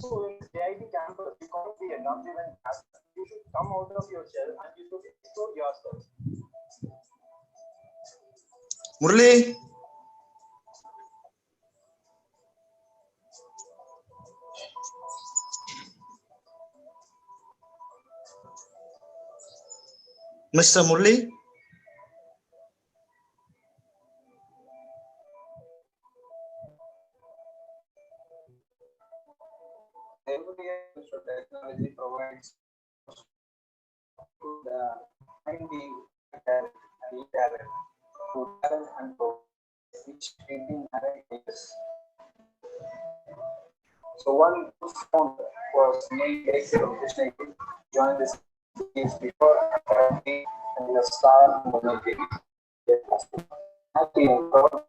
So in AIT campus, you can't be a dumb even campus. You should come out of your shell and you should explore yourself. Murli, Mr. Murli, Every year, technology provides to the find the talent and talent to talent and progress, which 18 So one founder was named Ekram Krishnagiri, joined the series before apparently and a star in the movie. Happy and proud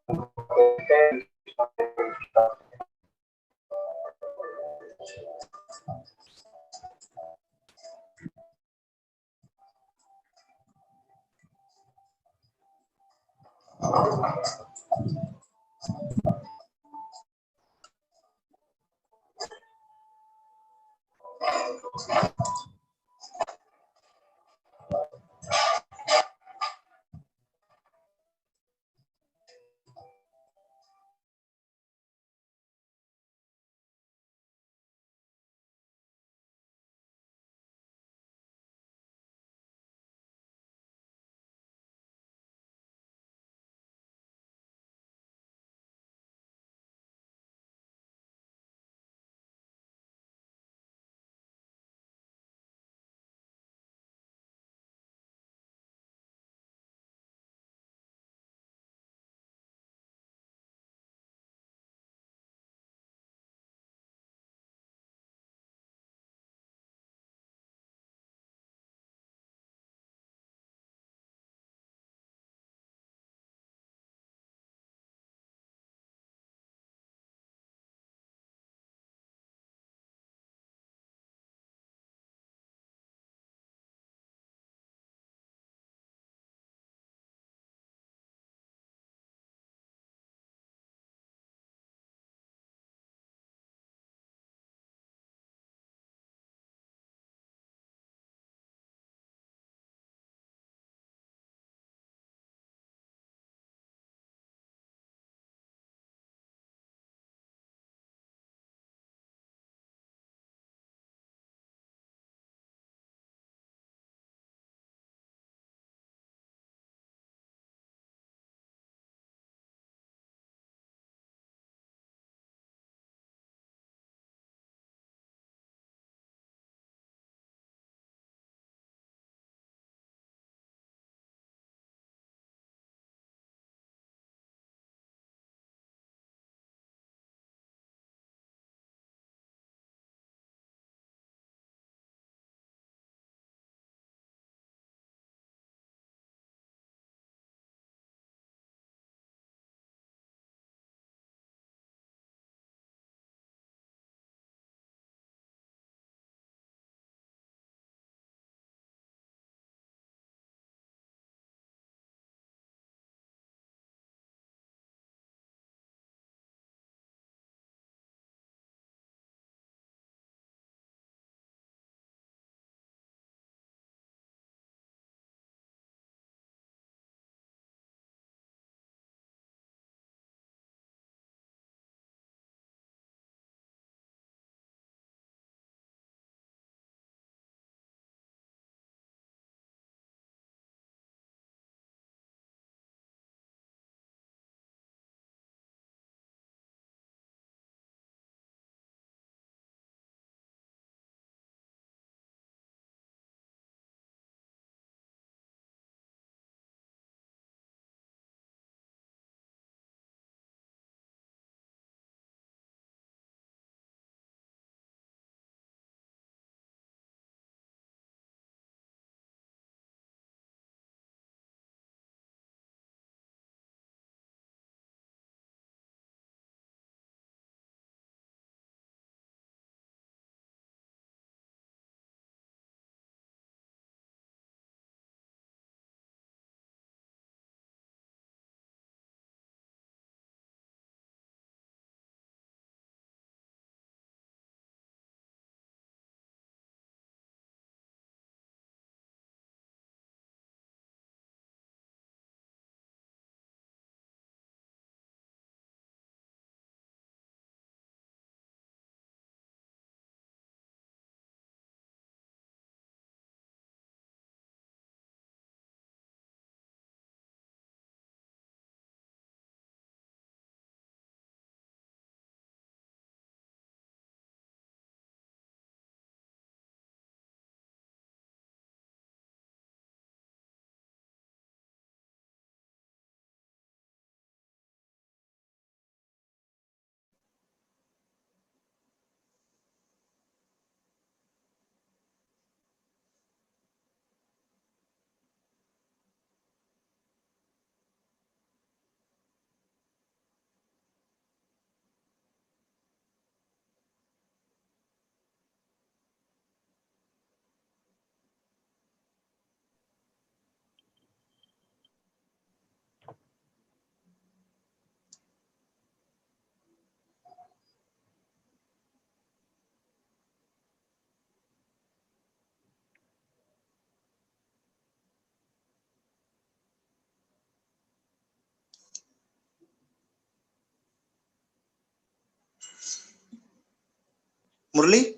Murli?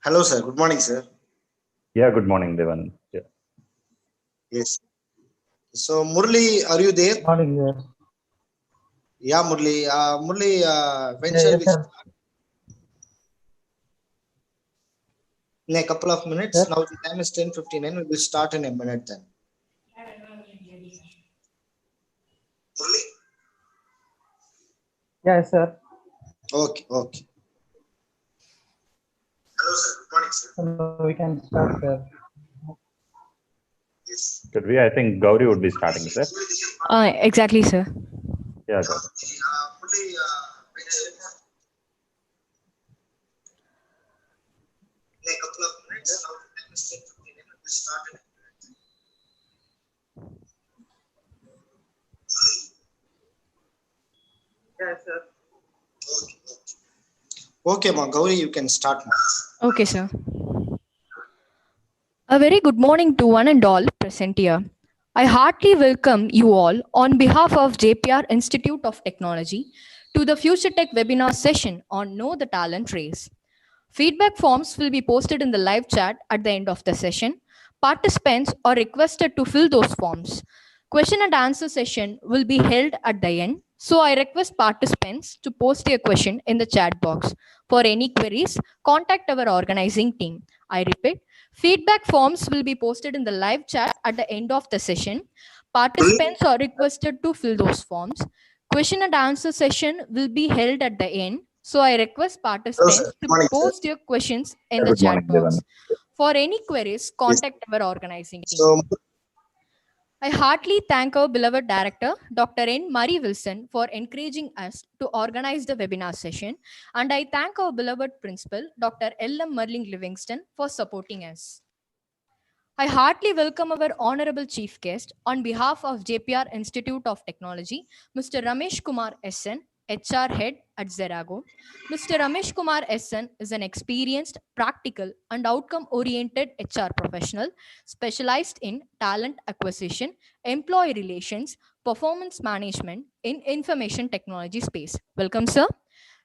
Hello, sir. Good morning, sir. Yeah, good morning, Devan. Yeah. Yes. So, Murli, are you there? Morning, yes. Yeah, Murli. Murli, when Yeah, shall yes, we sir. start? In a couple of minutes. Sir? Now the time is 10:59. We will start in a minute then. Murli? Yes, sir. Okay, okay. Hello, sir. Good morning, sir. So we can start, sir. Yes. Could we? I think Gauri would be starting, sir. Exactly, sir. Yeah, Gauri. Murli, when shall we start? In a couple of minutes. Now the time is 10:59. We will start in a minute. Yes, sir. Okay, okay. Okay, ma, Gauri, you can start now. Okay, sir. A very good morning to one and all present here. I heartily welcome you all on behalf of JPR Institute of Technology to the Future Tech webinar session on Know the Talent Race. Feedback forms will be posted in the live chat at the end of the session. Participants are requested to fill those forms. Question and answer session will be held at the end. So I request participants to post their question in the chat box. For any queries, contact our organizing team. I repeat, feedback forms will be posted in the live chat at the end of the session. Participants are requested to fill those forms. Question and answer session will be held at the end. So I request Hello, participants sir. Good to morning, sir. post your questions in Yeah, the good morning, chat box. Devan. For any queries, contact our organizing team. So, I heartily thank our beloved director, Dr. N. Murray Wilson, for encouraging us to organize the webinar session. And I thank our beloved principal, Dr. L. M. Merling Livingston, for supporting us. I heartily welcome our honorable chief guest on behalf of JPR Institute of Technology, Mr. Ramesh Kumar SN, HR head at Zerago. Mr. Ramesh Kumar SN is an experienced, practical, and outcome-oriented HR professional specialized in talent acquisition, employee relations, performance management in information technology space. Welcome, sir.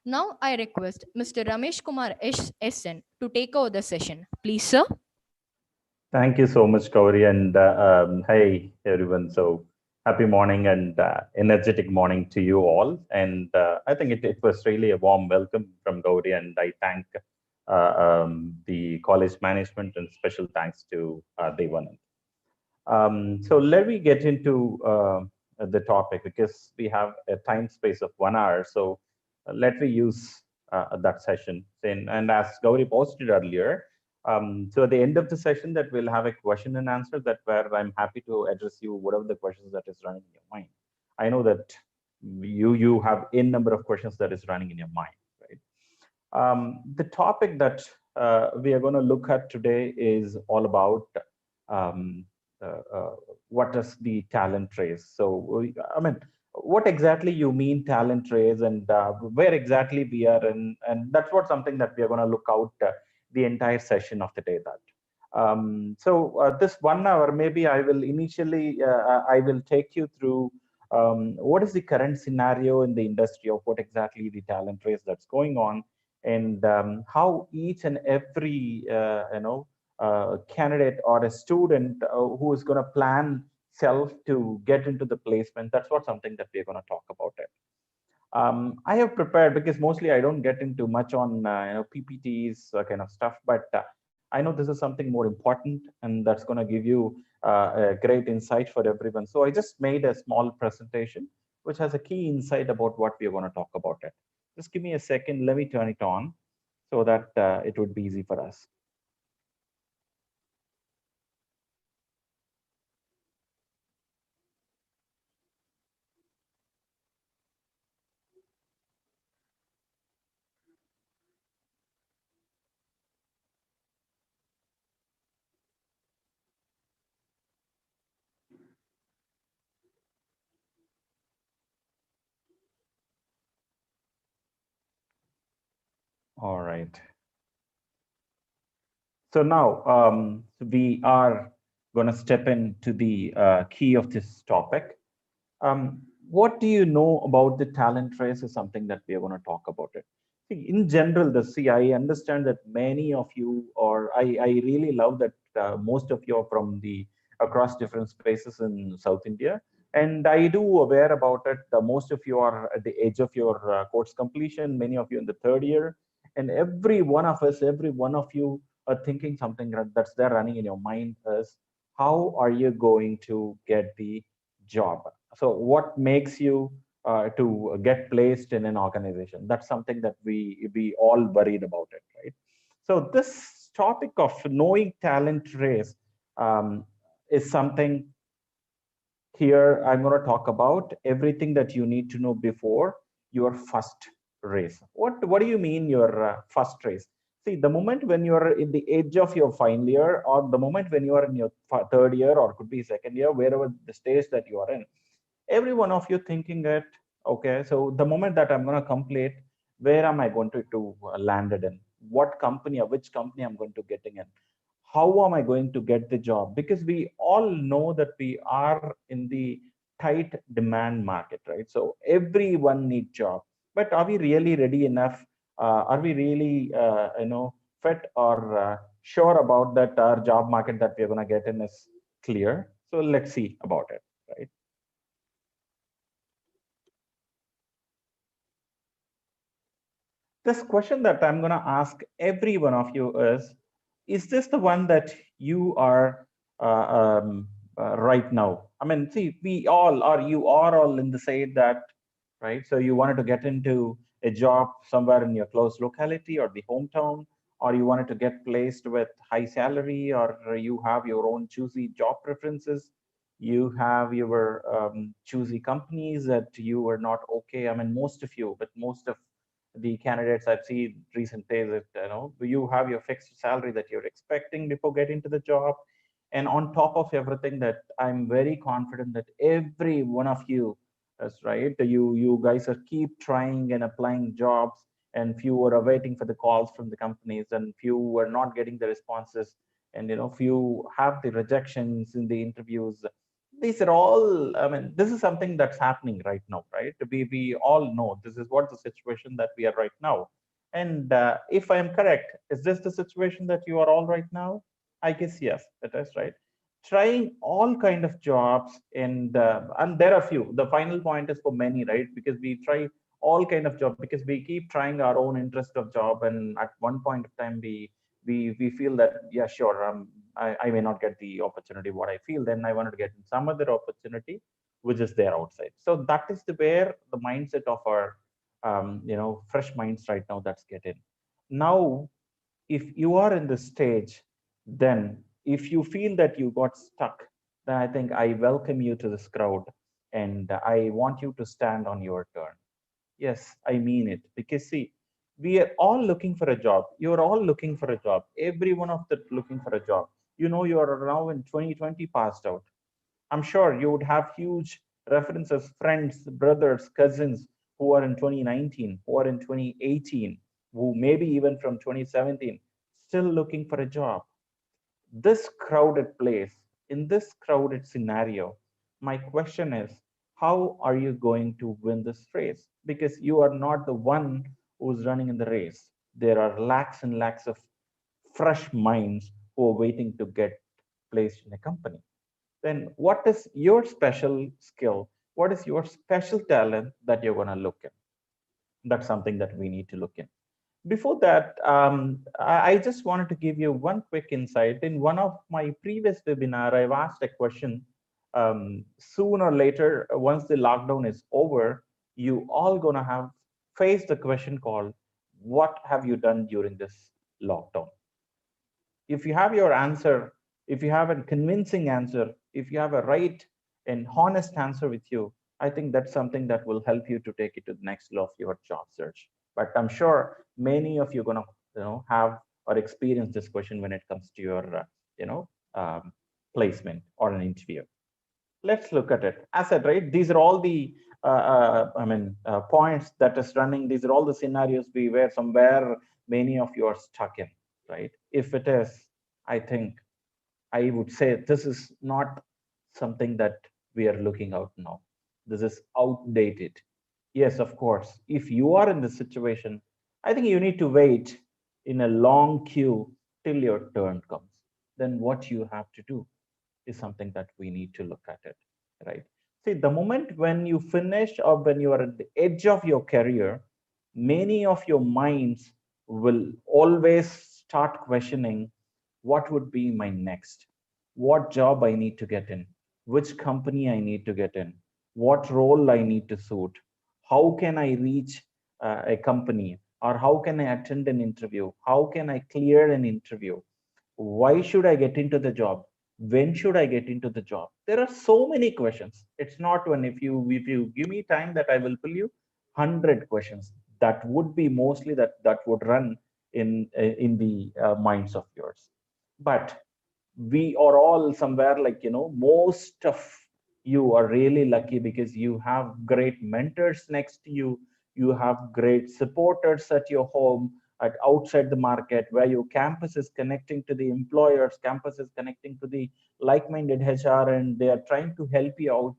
Now I request Mr. Ramesh Kumar SN to take over the session. Please, sir. Thank you so much, Gauri, and hi everyone. So happy morning and energetic morning to you all. And I think it was really a warm welcome from Gauri, and I thank the college management and special thanks to Devanand. So let me get into the topic because we have a time space of 1 hour. So let me use that session. And as Gauri posted earlier, so at the end of the session, that we'll have a question and answer that where I'm happy to address you whatever the questions that is running in your mind. I know that you have n number of questions that is running in your mind, right? The topic that we are going to look at today is all about um, what is the talent race. So, I mean, what exactly you mean talent race, and where exactly we are in, and that's what something that we are going to look out the entire session of the day. That this 1 hour, maybe I will initially I will take you through what is the current scenario in the industry of what exactly the talent race that's going on, and how each and every candidate or a student who is going to plan self to get into the placement. That's what something that we're going to talk about it. I have prepared because mostly I don't get into much on PPTs kind of stuff, but I know this is something more important, and that's going to give you a great insight for everyone. So I just made a small presentation which has a key insight about what we're going to talk about it. Just give me a second. Let me turn it on so that it would be easy for us. All right. So now we are going to step into the key of this topic. what do you know about the talent race is something that we are going to talk about it. See, in general, I understand that many of you, or I really love that most of you are from the across different spaces in South India. And I do aware about it. Most of you are at the edge of your course completion, many of you in the third year. And every one of us, every one of you are thinking something that's there running in your mind is, how are you going to get the job? So what makes you to get placed in an organization? That's something that we all worried about it, right? So this topic of knowing talent race is something. Here I'm going to talk about everything that you need to know before your first race. What do you mean your first race? See, the moment when you are in the edge of your final year, or the moment when you are in your third year, or could be second year, wherever the stage that you are in, every one of you thinking that, okay, so the moment that I'm going to complete, where am I going to land it in? What company, or which company I'm going to getting in? How am I going to get the job? Because we all know that we are in the tight demand market, right? So everyone needs job, but are we really ready enough? Are we really, fit or sure about that our job market that we're going to get in is clear? So let's see about it, right? This question that I'm going to ask every one of you is this the one that you are right now? I mean, see, we all are, you are all in the state that, right? So you wanted to get into a job somewhere in your close locality or the hometown, or you wanted to get placed with high salary, or you have your own choosy job preferences. You have your choosy companies that you were not okay. I mean, most of you, but most of the candidates I've seen recent days, that you have your fixed salary that you're expecting before getting to the job, and on top of everything, that I'm very confident that every one of you, that's right, you guys are keep trying and applying jobs, and few are waiting for the calls from the companies, and few are not getting the responses, and few have the rejections in the interviews. These are all, I mean, this is something that's happening right now, right? We all know this is what the situation that we are right now. And if I am correct, is this the situation that you are all right now? I guess yes, that is right. Trying all kind of jobs, and there are few. The final point is for many, right? Because we try all kind of job because we keep trying our own interest of job, and at one point of time we feel that, yeah, sure, I may not get the opportunity what I feel, then I wanted to get some other opportunity which is there outside. So that is the where the mindset of our fresh minds right now that's get in. Now, if you are in this stage, then if you feel that you got stuck, then I think I welcome you to this crowd, and I want you to stand on your turn. Yes, I mean it. Because see, we are all looking for a job. You're all looking for a job. Every one of them looking for a job. You are now in 2020 passed out. I'm sure you would have huge references, friends, brothers, cousins who are in 2019, who are in 2018, who maybe even from 2017, still looking for a job. This crowded place, in this crowded scenario, my question is, how are you going to win this race? Because you are not the one who's running in the race. There are lakhs and lakhs of fresh minds who are waiting to get placed in a company. Then what is your special skill? What is your special talent that you're going to look in? That's something that we need to look in. Before that, I just wanted to give you one quick insight. In one of my previous webinar, I've asked a question. Sooner or later, once the lockdown is over, you all gonna have faced the question called, what have you done during this lockdown? If you have your answer, if you have a convincing answer, if you have a right and honest answer with you, I think that's something that will help you to take it to the next level of your job search. But I'm sure many of you are gonna, have or experience this question when it comes to your, placement or an interview. Let's look at it. As I said, right, these are all the points that is running. These are all the scenarios we were somewhere many of you are stuck in, right? If it is, I think I would say this is not something that we are looking out now. This is outdated. Yes, of course. If you are in this situation, I think you need to wait in a long queue till your turn comes. Then what you have to do is something that we need to look at it, right? See, the moment when you finish or when you are at the edge of your career, many of your minds will always start questioning what would be my next, what job I need to get in, which company I need to get in, what role I need to suit, how can I reach a company, or how can I attend an interview, how can I clear an interview, why should I get into the job, when should I get into the job. There are so many questions. It's not one. If you give me time, that I will fill you 100 questions. That would be mostly that would run in the minds of yours. But we are all somewhere, like, most of you are really lucky because you have great mentors next to you. You have great supporters at your home, at outside the market, where your campus is connecting to the employers, campus is connecting to the like-minded HR, and they are trying to help you out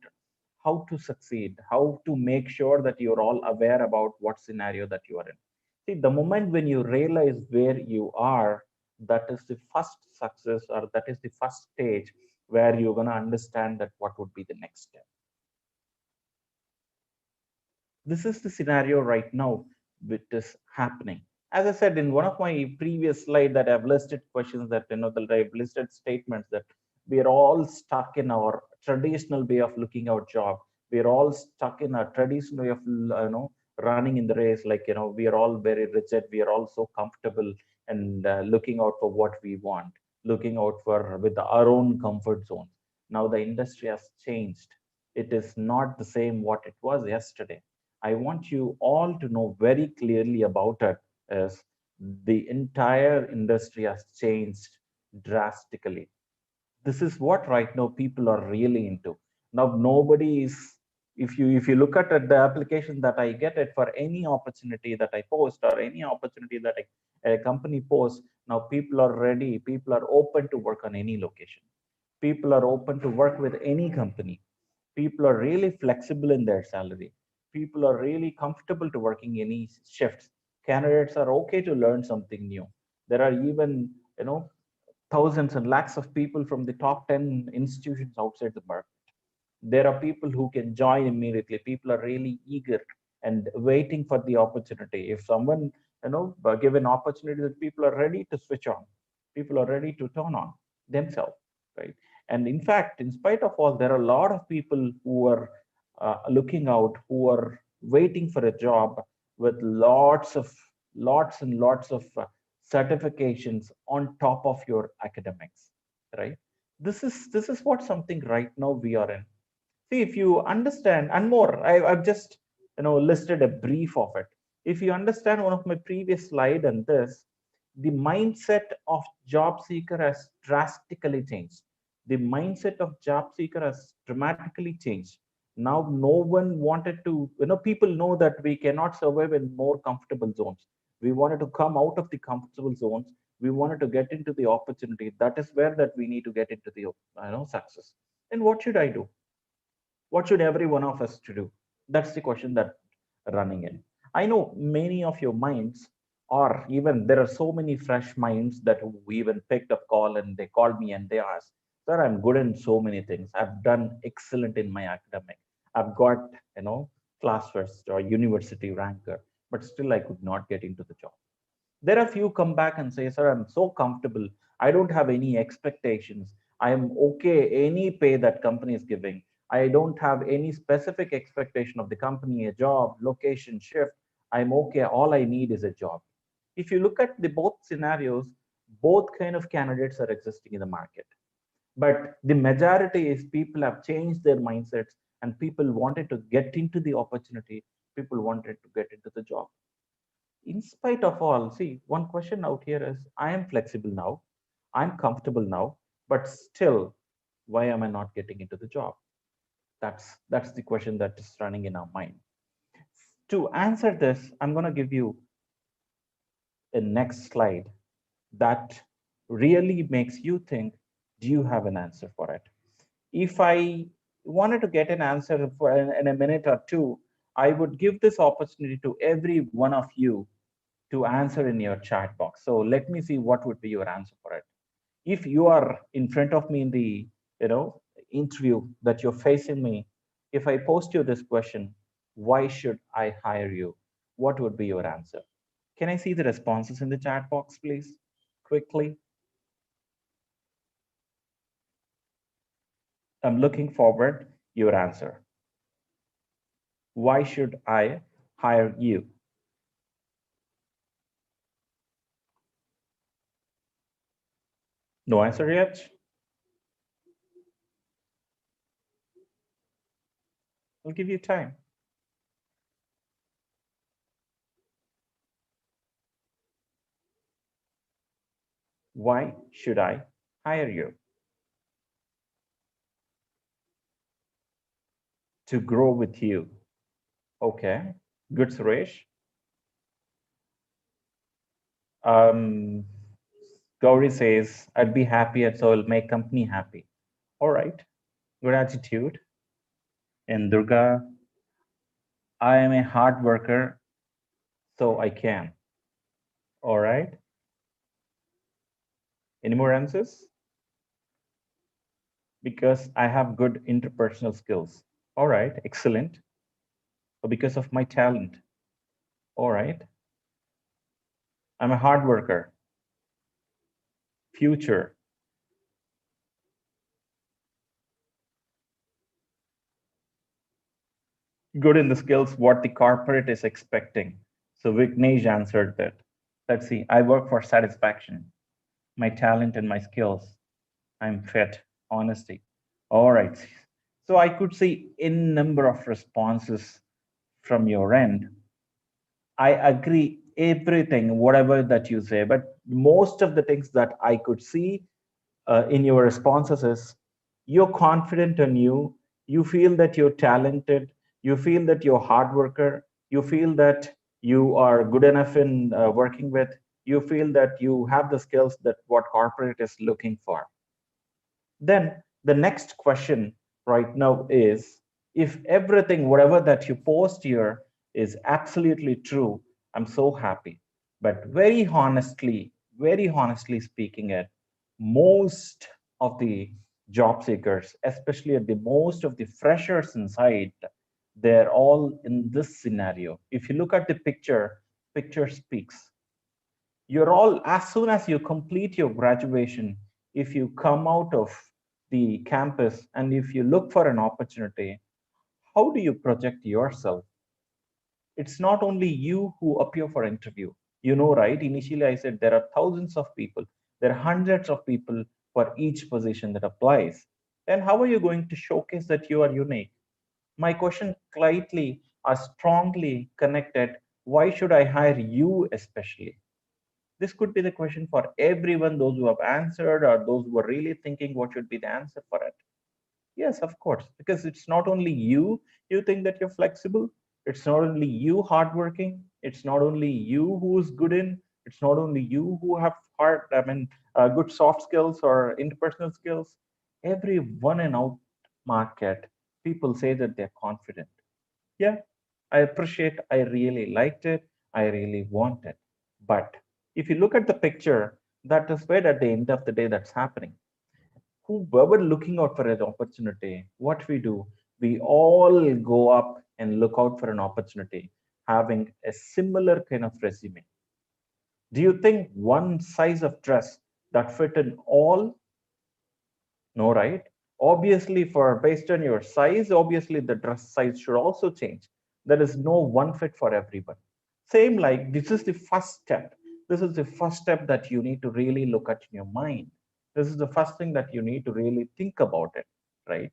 how to succeed, how to make sure that you're all aware about what scenario that you are in. See, the moment when you realize where you are, that is the first success, or that is the first stage where you're going to understand that what would be the next step. This is the scenario right now which is happening. As I said in one of my previous slide, that I've listed questions, that that I've listed statements, that we are all stuck in our traditional way of looking our job. We're all stuck in a traditional way of running in the race. Like, we are all very rigid. We are all so comfortable and looking out for what we want, looking out for with our own comfort zone. Now the industry has changed. It is not the same what it was yesterday. I want you all to know very clearly about it, as the entire industry has changed drastically. This is what right now people are really into. Now nobody is, if you look at it, the application that I get it for any opportunity that I post, or any opportunity that a company posts, now people are ready, people are open to work on any location. People are open to work with any company. People are really flexible in their salary. People are really comfortable to working any shifts. Candidates are okay to learn something new. There are even, thousands and lakhs of people from the top 10 institutions outside the market. There are people who can join immediately. People are really eager and waiting for the opportunity. If someone, give an opportunity, that people are ready to switch on. People are ready to turn on themselves, right? And in fact, in spite of all, there are a lot of people who are looking out, who are waiting for a job with lots and lots of certifications on top of your academics, right? This is what something right now we are in. See, if you understand, and more, I've just listed a brief of it. If you understand one of my previous slide and this, the mindset of job seeker has drastically changed. The mindset of job seeker has dramatically changed. Now, no one wanted to, people know that we cannot survive in more comfortable zones. We wanted to come out of the comfortable zones. We wanted to get into the opportunity. That is where that we need to get into the, success. And what should I do? What should every one of us to do? That's the question that running in. I know many of your minds, or even there are so many fresh minds that we even picked up call, and they called me and they asked, sir, I'm good in so many things. I've done excellent in my academic. I've got, class first or university ranker, but still I could not get into the job. There are few come back and say, sir, I'm so comfortable. I don't have any expectations. I am okay any pay that company is giving. I don't have any specific expectation of the company, a job, location, shift. I'm okay. All I need is a job. If you look at the both scenarios, both kind of candidates are existing in the market. But the majority is people have changed their mindsets, and people wanted to get into the opportunity. People wanted to get into the job. In spite of all, see, one question out here is, I am flexible now, I'm comfortable now, but still, why am I not getting into the job? That's the question that is running in our mind. To answer this, I'm going to give you a next slide that really makes you think, do you have an answer for it? If I wanted to get an answer for in a minute or two, I would give this opportunity to every one of you to answer in your chat box. So let me see what would be your answer for it. If you are in front of me in the interview that you're facing me, if I post you this question, why should I hire you? What would be your answer? Can I see the responses in the chat box, please? Quickly. I'm looking forward your answer. Why should I hire you? No answer yet? I'll give you time. Why should I hire you? To grow with you. Okay, good, Suresh. Gauri says, I'd be happy and so I'll make company happy. All right, good attitude. And Durga, I am a hard worker, so I can. All right. Any more answers? Because I have good interpersonal skills. All right, excellent. Or because of my talent. All right. I'm a hard worker. Future. Good in the skills what the corporate is expecting. So Vignesh answered that. Let's see. I work for satisfaction. My talent and my skills. I'm fit. Honesty. All right. So I could see in number of responses from your end. I agree everything, whatever that you say, but most of the things that I could see in your responses is you're confident in you, you feel that you're talented, you feel that you're a hard worker, you feel that you are good enough in working with, you feel that you have the skills that what corporate is looking for. Then the next question right now is, if everything, whatever that you post here is absolutely true, I'm so happy. But very honestly speaking it, most of the job seekers, especially at the most of the freshers inside, they're all in this scenario. If you look at the picture, picture speaks. You're all, as soon as you complete your graduation, if you come out of the campus and if you look for an opportunity, how do you project yourself? It's not only you who appear for interview. You know, right? Initially, I said there are thousands of people, there are hundreds of people for each position that applies. Then how are you going to showcase that you are unique? My question slightly are strongly connected. Why should I hire you especially? This could be the question for everyone, those who have answered or those who are really thinking what should be the answer for it. Yes, of course, because it's not only you think that you're flexible. It's not only you hardworking. It's not only you who's good in. It's not only you who have good soft skills or interpersonal skills. Everyone in our market, people say that they're confident. Yeah, I appreciate, I really liked it, I really want it. But if you look at the picture, that is where at the end of the day that's happening. Whoever looking out for an opportunity, what we do, we all go up and look out for an opportunity having a similar kind of resume. Do you think one size of dress that fit in all? No, right? Obviously, for based on your size, obviously the dress size should also change. There is no one fit for everyone. Same like this is the first step. This is the first step that you need to really look at in your mind. This is the first thing that you need to really think about it, right?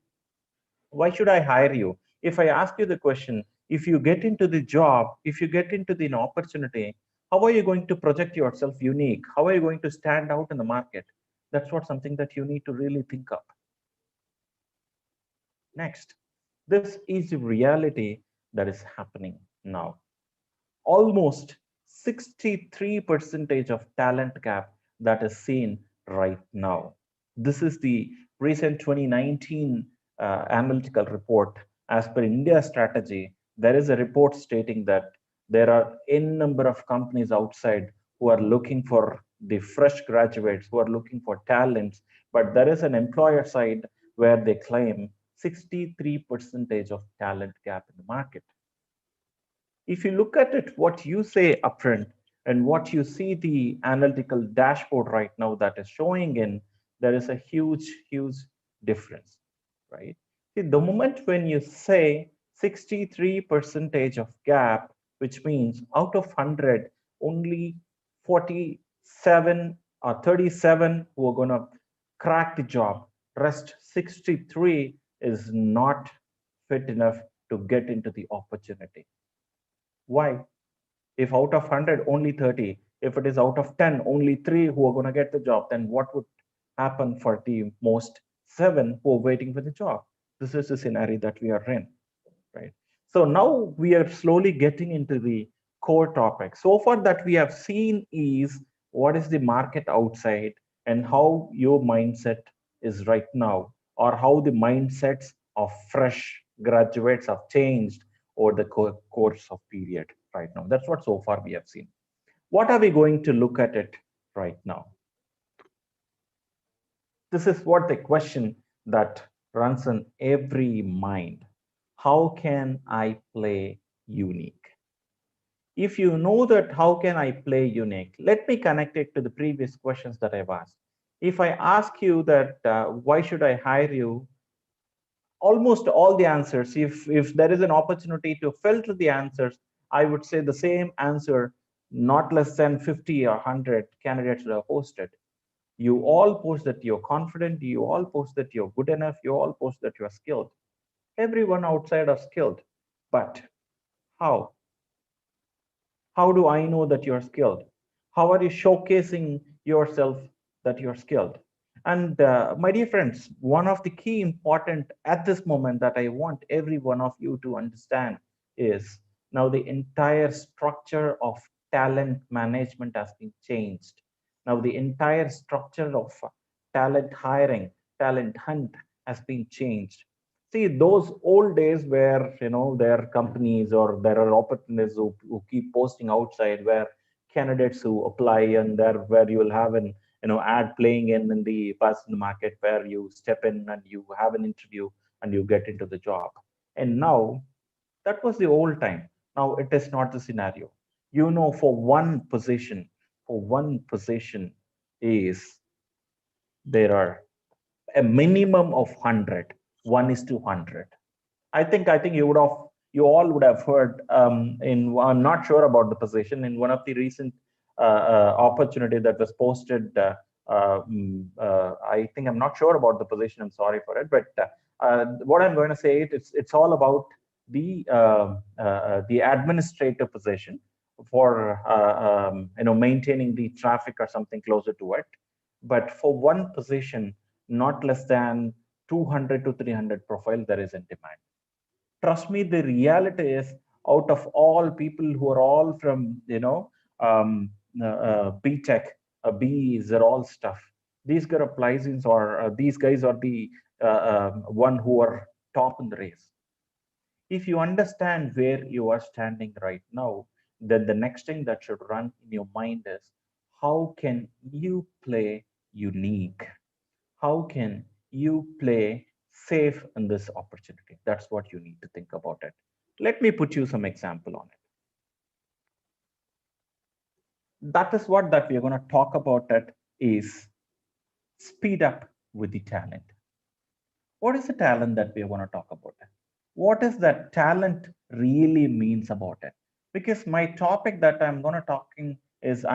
Why should I hire you? If I ask you the question, if you get into the job, if you get into the opportunity, how are you going to project yourself unique? How are you going to stand out in the market? That's what something that you need to really think of. Next, this is the reality that is happening now. Almost 63% of talent gap that is seen right now. This is the recent 2019 analytical report, as per India strategy, there is a report stating that there are n number of companies outside who are looking for the fresh graduates, who are looking for talents, but there is an employer side where they claim 63% of talent gap in the market. If you look at it, what you say upfront and what you see the analytical dashboard right now that is showing in, there is a huge difference, right? See, the moment when you say 63% of gap, which means out of 100, only 47 or 37 who are going to crack the job, rest 63 is not fit enough to get into the opportunity. Why? If out of 100, only 30, if it is out of 10, only 3 who are going to get the job, then what would happen for the most 7 who are waiting for the job? This is the scenario that we are in, right? So now we are slowly getting into the core topic. So far that we have seen is what is the market outside and how your mindset is right now, or how the mindsets of fresh graduates have changed over the course of period right now. That's what so far we have seen. What are we going to look at it right now? This is what the question that runs in every mind. How can I play unique? If you know that how can I play unique, let me connect it to the previous questions that I've asked. If I ask you that why should I hire you, almost all the answers, if there is an opportunity to filter the answers, I would say the same answer, not less than 50 or 100 candidates that are posted. You all post that you're confident, you all post that you're good enough, you all post that you're skilled. Everyone outside are skilled, but how? How do I know that you're skilled? How are you showcasing yourself that you're skilled? And my dear friends, one of the key important at this moment that I want every one of you to understand is now the entire structure of talent management has been changed. Now the entire structure of talent hiring, talent hunt has been changed. See, those old days where there are companies or there are opportunities who keep posting outside, where candidates who apply, and there where you will have an ad playing in the past in the market, where you step in and you have an interview and you get into the job. And now that was the old time. Now it is not the scenario. For one position is there are a minimum of 100, 1:100. I think you all would have heard I'm not sure about the position in one of the recent opportunity that was posted. I think I'm not sure about the position. I'm sorry for it, but what I'm going to say it's all about the administrative position for maintaining the traffic or something closer to it. But for one position, not less than 200 to 300 profile there is in demand. Trust me, the reality is, out of all people who are all from BTech, BEs are all stuff. These guys are licensed, or these guys are the one who are top in the race. If you understand where you are standing right now, then the next thing that should run in your mind is, how can you play unique? How can you play safe in this opportunity? That's what you need to think about it. Let me put you some example on it. That is what that we're going to talk about it is speed up with the talent. What is the talent that we're going to talk about it? What is that talent really means about it? Because my topic that I'm going to talking is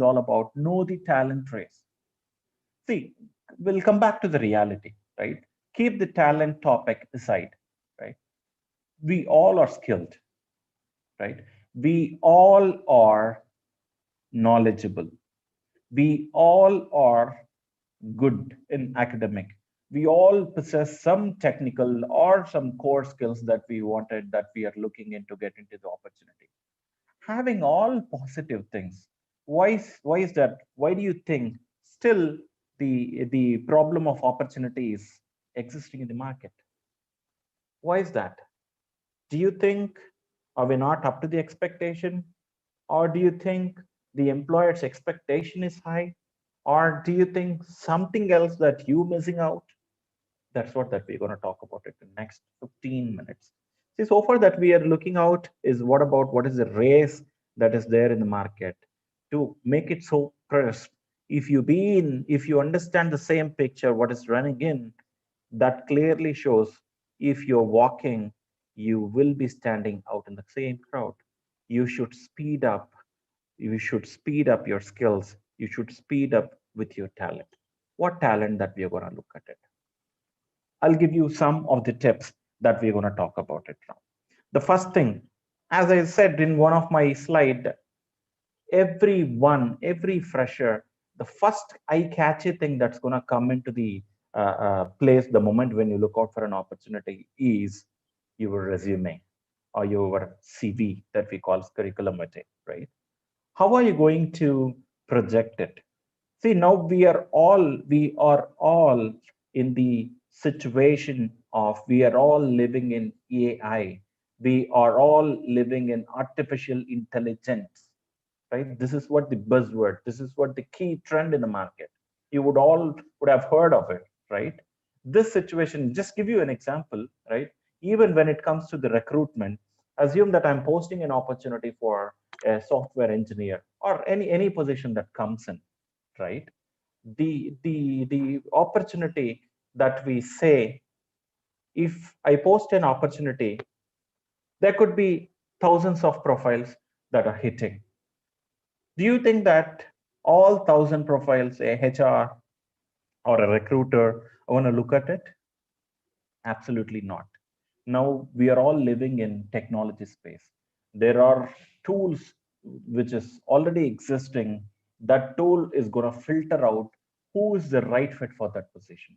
all about know the talent race. See, we'll come back to the reality, right? Keep the talent topic aside, right? We all are skilled, right? We all are knowledgeable. We all are good in academic. We all possess some technical or some core skills that we wanted, that we are looking into get into the opportunity. Having all positive things, why is that? Why do you think still the problem of opportunity is existing in the market. Why is that? Do you think are we not up to the expectation? Or do you think the employer's expectation is high? Or do you think something else that you missing out? That's what that we're going to talk about it in the next 15 minutes. See, so far that we are looking out is what is the race that is there in the market to make it so crisp. If you understand the same picture, what is running in, that clearly shows if you're walking, you will be standing out in the same crowd. You should speed up. You should speed up your skills. You should speed up with your talent. What talent that we are going to look at it? I'll give you some of the tips that we're going to talk about it now. The first thing, as I said in one of my slide, every fresher, the first eye-catchy thing that's going to come into the place the moment when you look out for an opportunity is your resume or your CV that we call curriculum vitae, right? How are you going to project it? See, now we are all in the situation of we are all living in AI. We are all living in artificial intelligence, right? This is what the buzzword, this is what the key trend in the market. You would have heard of it, right? This situation, just give you an example, right? Even when it comes to the recruitment, assume that I'm posting an opportunity for a software engineer or any position that comes in, right? The opportunity that we say, if I post an opportunity, there could be thousands of profiles that are hitting. Do you think that all 1,000 profiles, a HR or a recruiter, want to look at it? Absolutely not. Now we are all living in technology space. There are tools which is already existing. That tool is going to filter out who is the right fit for that position.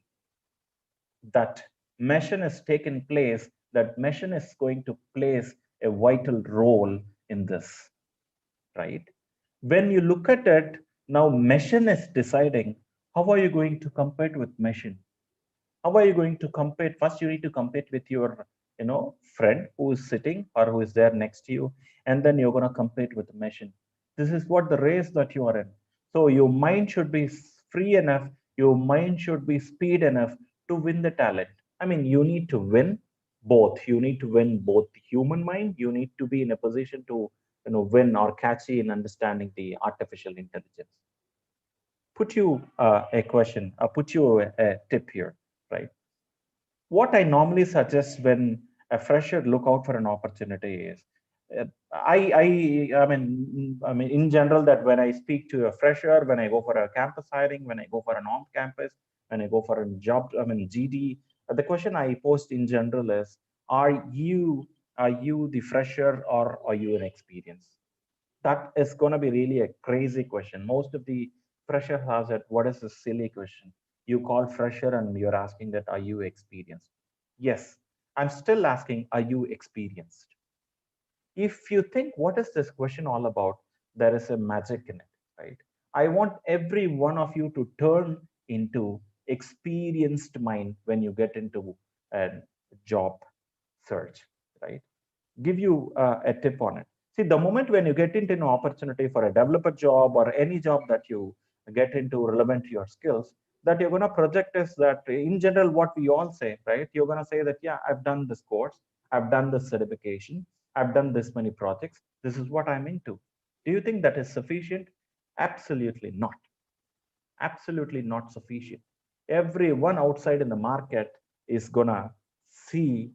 That machine has taken place. That machine is going to place a vital role in this, right? When you look at it, now machine is deciding how are you going to compete with machine? How are you going to compete? First, you need to compete with your, friend who is sitting or who is there next to you, and then you're going to compete with the machine. This is what the race that you are in. So your mind should be free enough. Your mind should be speed enough to win the talent. I mean, you need to win both. You need to win both the human mind. You need to be in a position to, win or catchy in understanding the artificial intelligence. Put you a question. Put you a tip here, right? What I normally suggest when a fresher look out for an opportunity is, I mean, in general, that when I speak to a fresher, when I go for a campus hiring, when I go for an on-campus, when I go for a job, GD, the question I post in general is, are you the fresher or are you an experience? That is going to be really a crazy question. Most of the fresher has it. What is a silly question? You call fresher and you're asking that, are you experienced? Yes, I'm still asking, are you experienced? If you think, what is this question all about? There is a magic in it, right? I want every one of you to turn into experienced mind when you get into a job search, right? Give you a tip on it. See, the moment when you get into an opportunity for a developer job or any job that you get into relevant to your skills, that you're going to project is that in general, what we all say, right? You're going to say that, yeah, I've done this course, I've done this certification, I've done this many projects. This is what I'm into. Do you think that is sufficient? Absolutely not. Absolutely not sufficient. Everyone outside in the market is going to see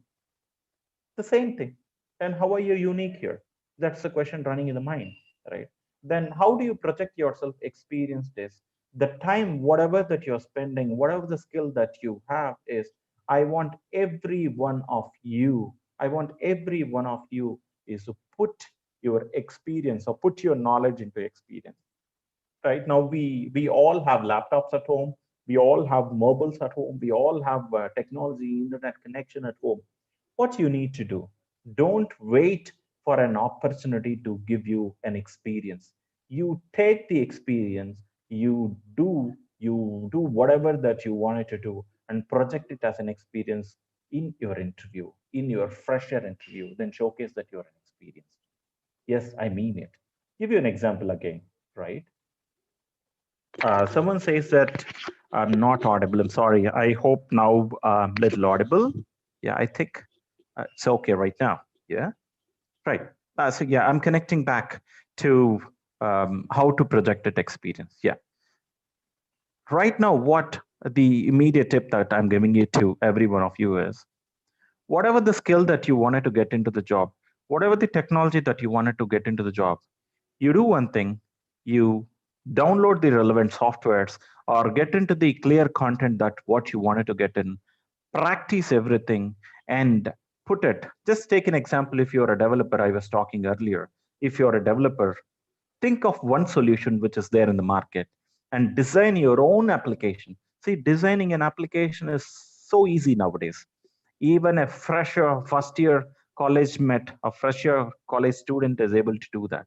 the same thing. And how are you unique here? That's the question running in the mind, right? Then how do you protect yourself? Experience this. The time, whatever that you're spending, whatever the skill that you have is, I want every one of you, is to put your experience or put your knowledge into experience. Right now, we all have laptops at home. We all have mobiles at home. We all have technology, internet connection at home. What you need to do, don't wait for an opportunity to give you an experience. You take the experience, you do whatever that you wanted to do, and project it as an experience in your interview, in your fresher interview, then showcase that you're an experienced. Yes, I mean it. Give you an example again, right? Someone says that I'm not audible. I'm sorry. I hope now I'm little audible. Yeah, I think it's okay right now. Yeah, right. So yeah, I'm connecting back to how to project that experience. Yeah. Right now, what the immediate tip that I'm giving it to every one of you is, whatever the skill that you wanted to get into the job, whatever the technology that you wanted to get into the job, you do one thing, you download the relevant softwares or get into the clear content that what you wanted to get in, practice everything and put it. Just take an example. If you're a developer, I was talking earlier, if you're a developer, think of one solution which is there in the market and design your own application. See, designing an application is so easy nowadays. Even a fresher first year college met, a fresher college student is able to do that.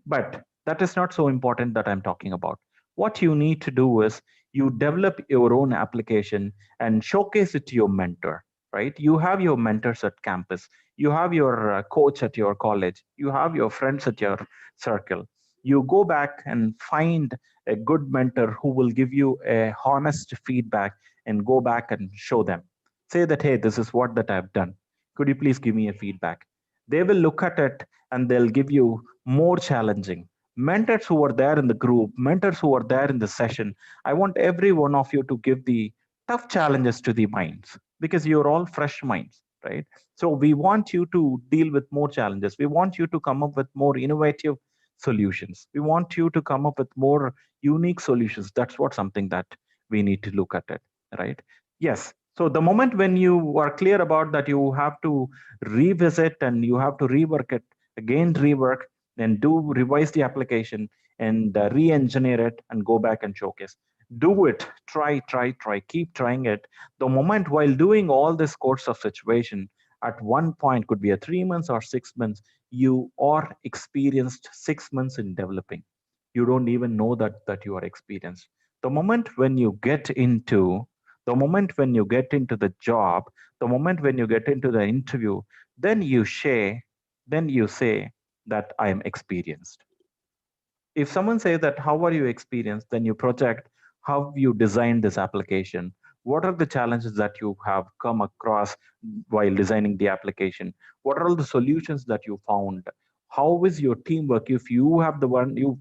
But that is not so important that I'm talking about. What you need to do is you develop your own application and showcase it to your mentor, right? You have your mentors at campus, you have your coach at your college, you have your friends at your circle. You go back and find a good mentor who will give you a honest feedback and go back and show them. Say that, hey, this is what that I've done. Could you please give me a feedback? They will look at it and they'll give you more challenging mentors who are there in the group, mentors who are there in the session. I want every one of you to give the tough challenges to the minds, because you're all fresh minds, right? So we want you to deal with more challenges. We want you to come up with more innovative solutions. We want you to come up with more unique solutions. That's what something that we need to look at it, right? Yes. So the moment when you are clear about that, you have to revisit and you have to rework it, again rework, then do revise the application and re-engineer it and go back and showcase. Do it, try, keep trying it. The moment while doing all this course of situation, at one point, could be a 3 months or 6 months, you are experienced 6 months in developing. You don't even know that you are experienced. The moment when you get into the job, the moment when you get into the interview, then you say that I am experienced. If someone says that, how are you experienced? Then you project how you designed this application. What are the challenges that you have come across while designing the application? What are all the solutions that you found? How is your teamwork? If you have the one you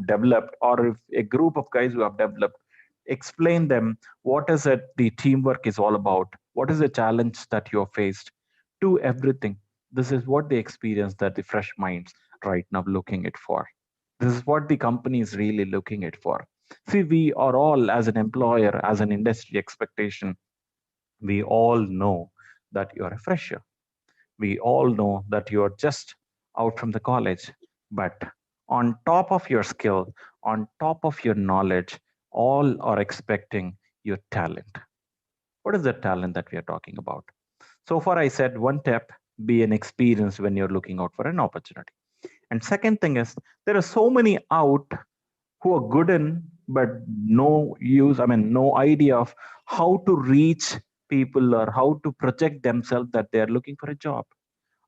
developed, or if a group of guys who have developed, explain them what is it the teamwork is all about. What is the challenge that you have faced? Do everything. This is what the experience that the fresh minds right now looking it for. This is what the company is really looking it for. See, we are all, as an employer, as an industry expectation, we all know that you are a fresher. We all know that you are just out from the college. But on top of your skill, on top of your knowledge, all are expecting your talent. What is the talent that we are talking about? So far, I said one tip, be an experience when you're looking out for an opportunity. And second thing is, there are so many out who are good in, but no idea of how to reach people or how to project themselves that they are looking for a job.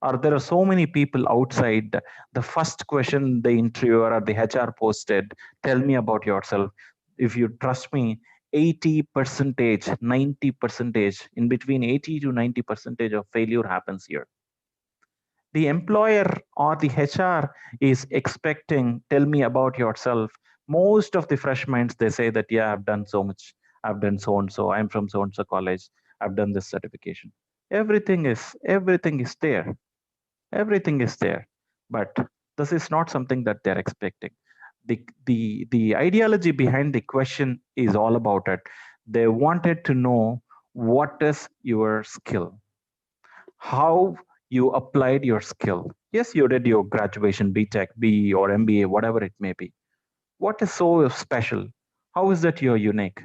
Or there are so many people outside. The first question the interviewer or the HR posted, tell me about yourself. If you trust me, 80%, 90%, in between 80 to 90% of failure happens here. The employer or the HR is expecting, tell me about yourself. Most of the fresh minds, they say that, yeah, I've done so much. I've done so and so. I'm from so and so college. I've done this certification. Everything is there. Everything is there. But this is not something that they're expecting. The ideology behind the question is all about it. They wanted to know, what is your skill? How you applied your skill. Yes, you did your graduation, BTech, BE, or MBA, whatever it may be. What is so special? How is that you're unique?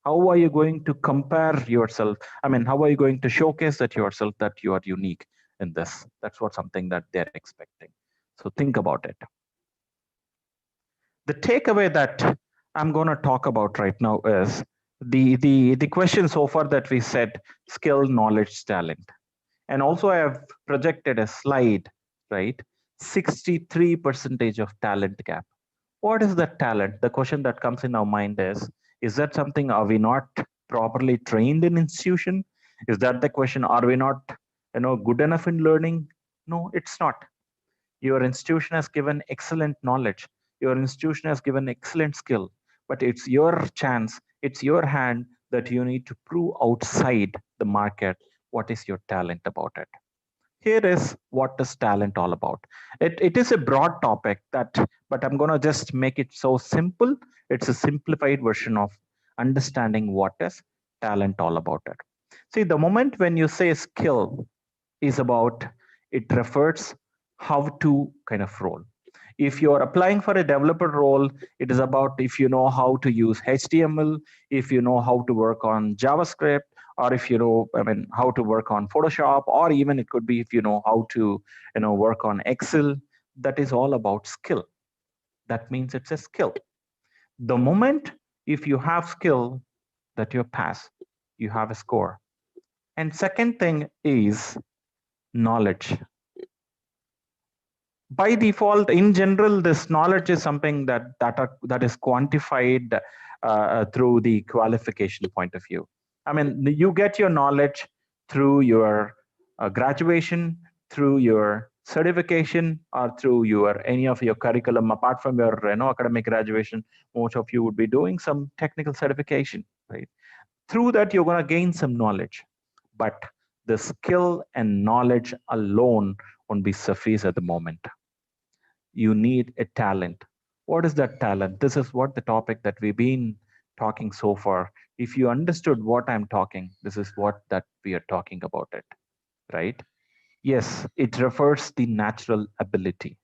How are you going to compare yourself? How are you going to showcase that yourself that you are unique in this? That's what something that they're expecting. So think about it. The takeaway that I'm going to talk about right now is, the question so far that we said, skill, knowledge, talent. And also I have projected a slide, right? 63% of talent gap. What is that talent? The question that comes in our mind is that something, are we not properly trained in institution? Is that the question? Are we not, good enough in learning? No, it's not. Your institution has given excellent knowledge. Your institution has given excellent skill, but it's your chance, it's your hand that you need to prove outside the market what is your talent about it. Here is what is talent all about. It is a broad topic that, but I'm going to just make it so simple. It's a simplified version of understanding what is talent all about it. See, the moment when you say skill is about, it refers how to kind of role. If you're applying for a developer role, it is about if you know how to use HTML, if you know how to work on JavaScript, or if you know, how to work on Photoshop, or even it could be if you know how to, work on Excel. That is all about skill. That means it's a skill. The moment if you have skill, that you pass, you have a score. And second thing is knowledge. By default, in general, this knowledge is something that is quantified through the qualification point of view. I mean, you get your knowledge through your graduation, through your certification, or through your any of your curriculum. Apart from your academic graduation, most of you would be doing some technical certification, right? Through that, you're going to gain some knowledge, but the skill and knowledge alone won't be suffice at the moment. You need a talent. What is that talent? This is what the topic that we've been talking so far. If you understood what I'm talking, this is what that we are talking about it, right? Yes, it refers the natural ability.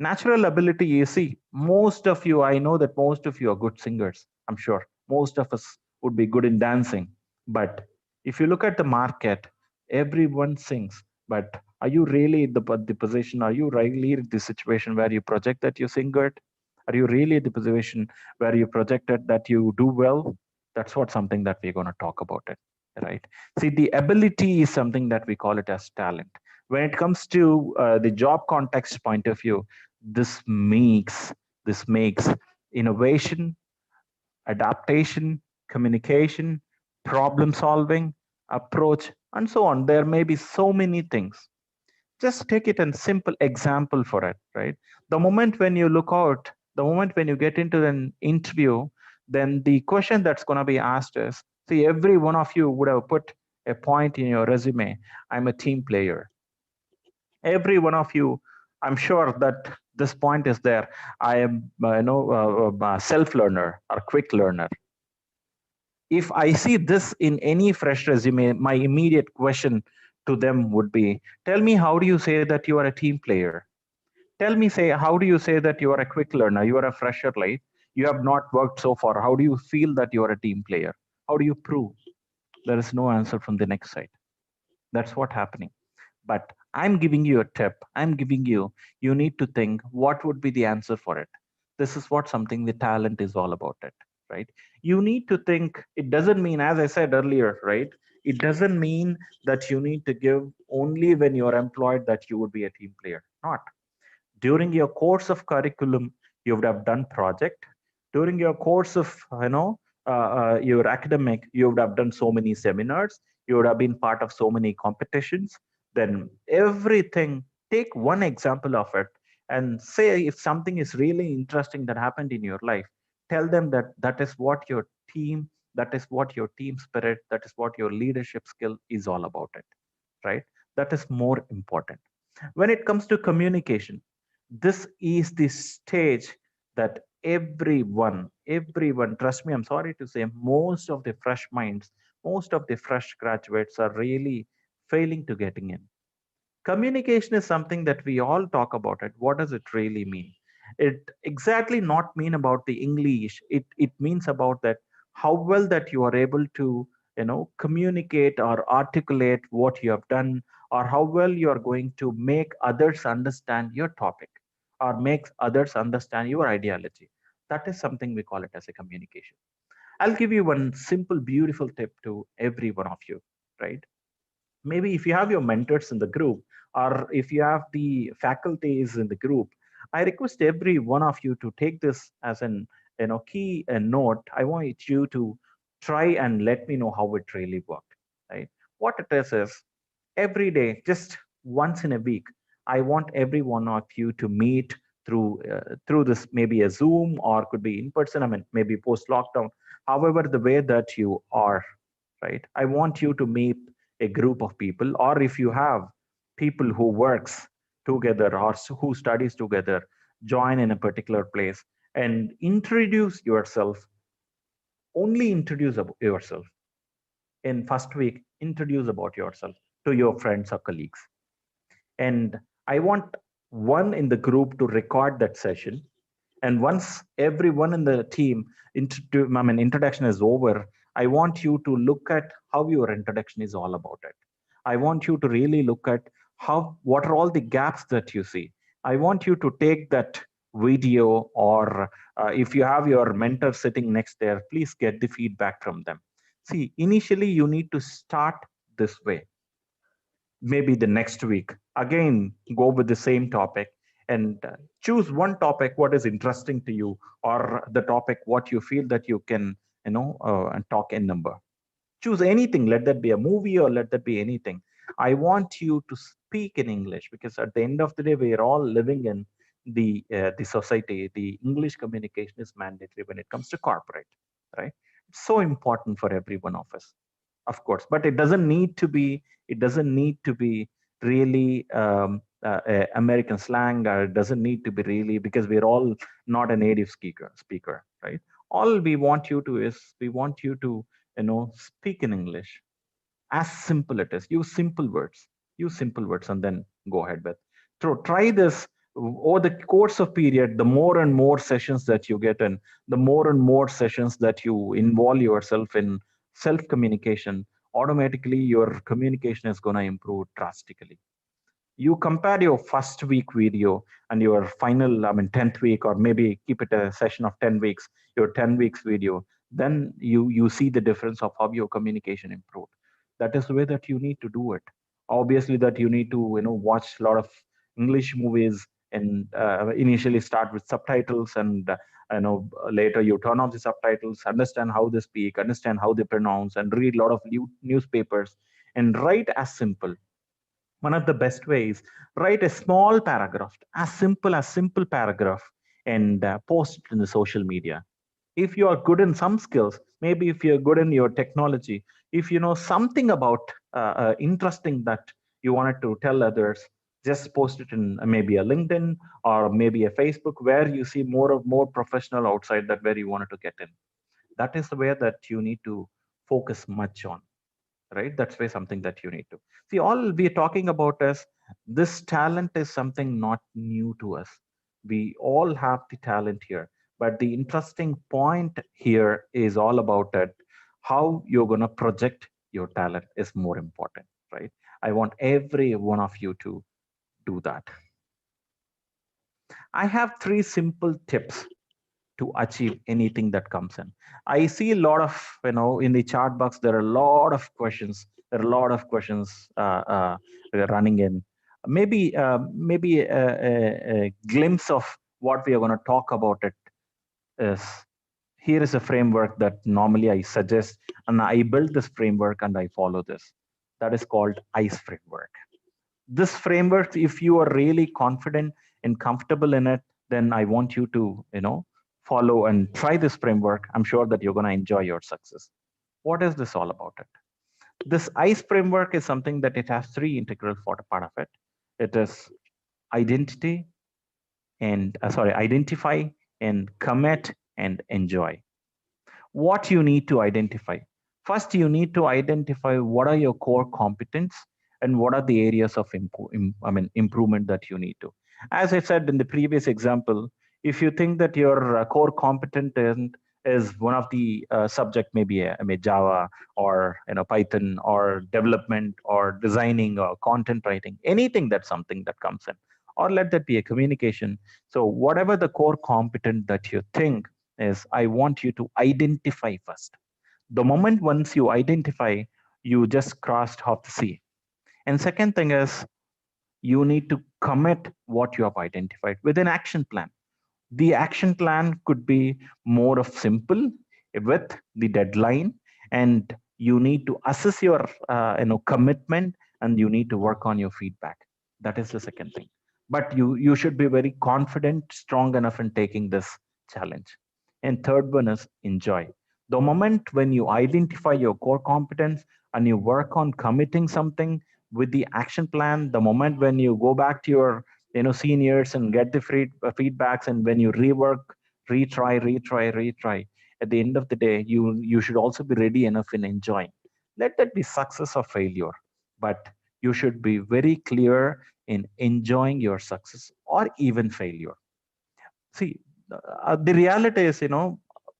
Natural ability, you see, most of you, I know that most of you are good singers. I'm sure most of us would be good in dancing. But if you look at the market, everyone sings. But are you really in the position? Are you really in the situation where you project that you sing good? Are you really in the position where you projected that you do well? That's what something that we're going to talk about it, right? See, the ability is something that we call it as talent. When it comes to the job context point of view, this makes innovation, adaptation, communication, problem solving, approach, and so on. There may be so many things. Just take it a simple example for it, right? The moment when you look out, the moment when you get into an interview, then the question that's going to be asked is, see, every one of you would have put a point in your resume, I'm a team player. Every one of you, I'm sure that this point is there. I am, a self-learner or quick learner. If I see this in any fresh resume, my immediate question to them would be, tell me, how do you say that you are a team player? Tell me, how do you say that you are a quick learner? You are a fresher, right? You have not worked so far. How do you feel that you are a team player? How do you prove? There is no answer from the next side. That's what's happening. But I'm giving you a tip. I'm giving you need to think what would be the answer for it. This is what something the talent is all about it, right? You need to think. It doesn't mean, as I said earlier, right? It doesn't mean that you need to give only when you're employed that you would be a team player. Not. During your course of curriculum, you would have done project. During your course of, your academic, you would have done so many seminars. You would have been part of so many competitions. Then everything, take one example of it and say if something is really interesting that happened in your life, tell them that is what your team, that is what your team spirit, that is what your leadership skill is all about it, right? That is more important. When it comes to communication, this is the stage that everyone, trust me, I'm sorry to say, most of the fresh minds, most of the fresh graduates are really failing to getting in. Communication is something that we all talk about it. What does it really mean? It exactly not mean about the English. It means about that how well that you are able to, communicate or articulate what you have done, or how well you are going to make others understand your topic or make others understand your ideology. That is something we call it as a communication. I'll give you one simple, beautiful tip to every one of you, right? Maybe if you have your mentors in the group, or if you have the faculties in the group, I request every one of you to take this as an key and note. I want you to try and let me know how it really worked, right? What it is every day, just once in a week, I want every one of you to meet through this, maybe a Zoom, or could be in person, I mean maybe post lockdown, however the way that you are, right? I want you to meet a group of people, or if you have people who works together or who studies together, join in a particular place and introduce yourself. Only introduce yourself in first week. Introduce about yourself to your friends or colleagues, and I want one in the group to record that session. And once everyone in the team introduction is over, I want you to look at how your introduction is all about it. I want you to really look at what are all the gaps that you see. I want you to take that video, or if you have your mentor sitting next there, please get the feedback from them. See, initially you need to start this way. Maybe the next week again go with the same topic, and choose one topic what is interesting to you, or the topic what you feel that you can and talk in number. Choose anything, let that be a movie or let that be anything. I want you to speak in English, because at the end of the day we are all living in the society. The English communication is mandatory when it comes to corporate, right? It's so important for every one of us, of course, but it doesn't need to be really American slang, or it doesn't need to be really, because we're all not a native speaker, right? All we want you to is, we want you to speak in English. As simple it is. Use simple words, and then go ahead with. So try this over the course of period. The more and more sessions that you get in, the more and more sessions that you involve yourself in self communication, automatically your communication is going to improve drastically. You compare your first week video and your final, 10th week, or maybe keep it a session of 10 weeks, your 10 weeks video, then you see the difference of how your communication improved. That is the way that you need to do it. Obviously that you need to watch a lot of English movies, and initially start with subtitles, and later you turn off the subtitles, understand how they speak, understand how they pronounce, and read a lot of newspapers, and write as simple. One of the best ways, write a small paragraph, as simple paragraph, and post it in the social media. If you are good in some skills, maybe if you're good in your technology, if you know something about interesting that you wanted to tell others, just post it in maybe a LinkedIn or maybe a Facebook, where you see more professional outside that where you wanted to get in. That is the way that you need to focus much on, right? That's why something that you need to see. All we're talking about is this talent is something not new to us. We all have the talent here, but the interesting point here is all about it. How you're going to project your talent is more important, right? I want every one of you to do that. I have 3 simple tips to achieve anything that comes in. I see a lot of, in the chat box, there are a lot of questions. There are a lot of questions running in. Maybe a glimpse of what we are going to talk about it is, here is a framework that normally I suggest, and I built this framework and I follow this. That is called ICE framework. This framework, if you are really confident and comfortable in it, then I want you to, follow and try this framework. I'm sure that you're going to enjoy your success. What is this all about it? This ICE framework is something that it has 3 integral part of it. It is identify, and commit, and enjoy. What you need to identify. First, you need to identify what are your core competence and what are the areas of improvement that you need to. As I said in the previous example, if you think that your core competent is one of the subject, maybe Java or Python or development or designing or content writing, anything, that's something that comes in, or let that be a communication. So whatever the core competent that you think, is I want you to identify first. The moment once you identify, you just crossed half the sea. And second thing is you need to commit what you have identified with an action plan. The action plan could be more of simple with the deadline, and you need to assess your commitment, and you need to work on your feedback. That is the second thing. But you should be very confident, strong enough in taking this challenge. And third one is enjoy. The moment when you identify your core competence and you work on committing something with the action plan, the moment when you go back to your seniors and get the feedbacks, and when you rework, retry, at the end of the day, you should also be ready enough in enjoying. Let that be success or failure, but you should be very clear in enjoying your success or even failure. See, the reality is,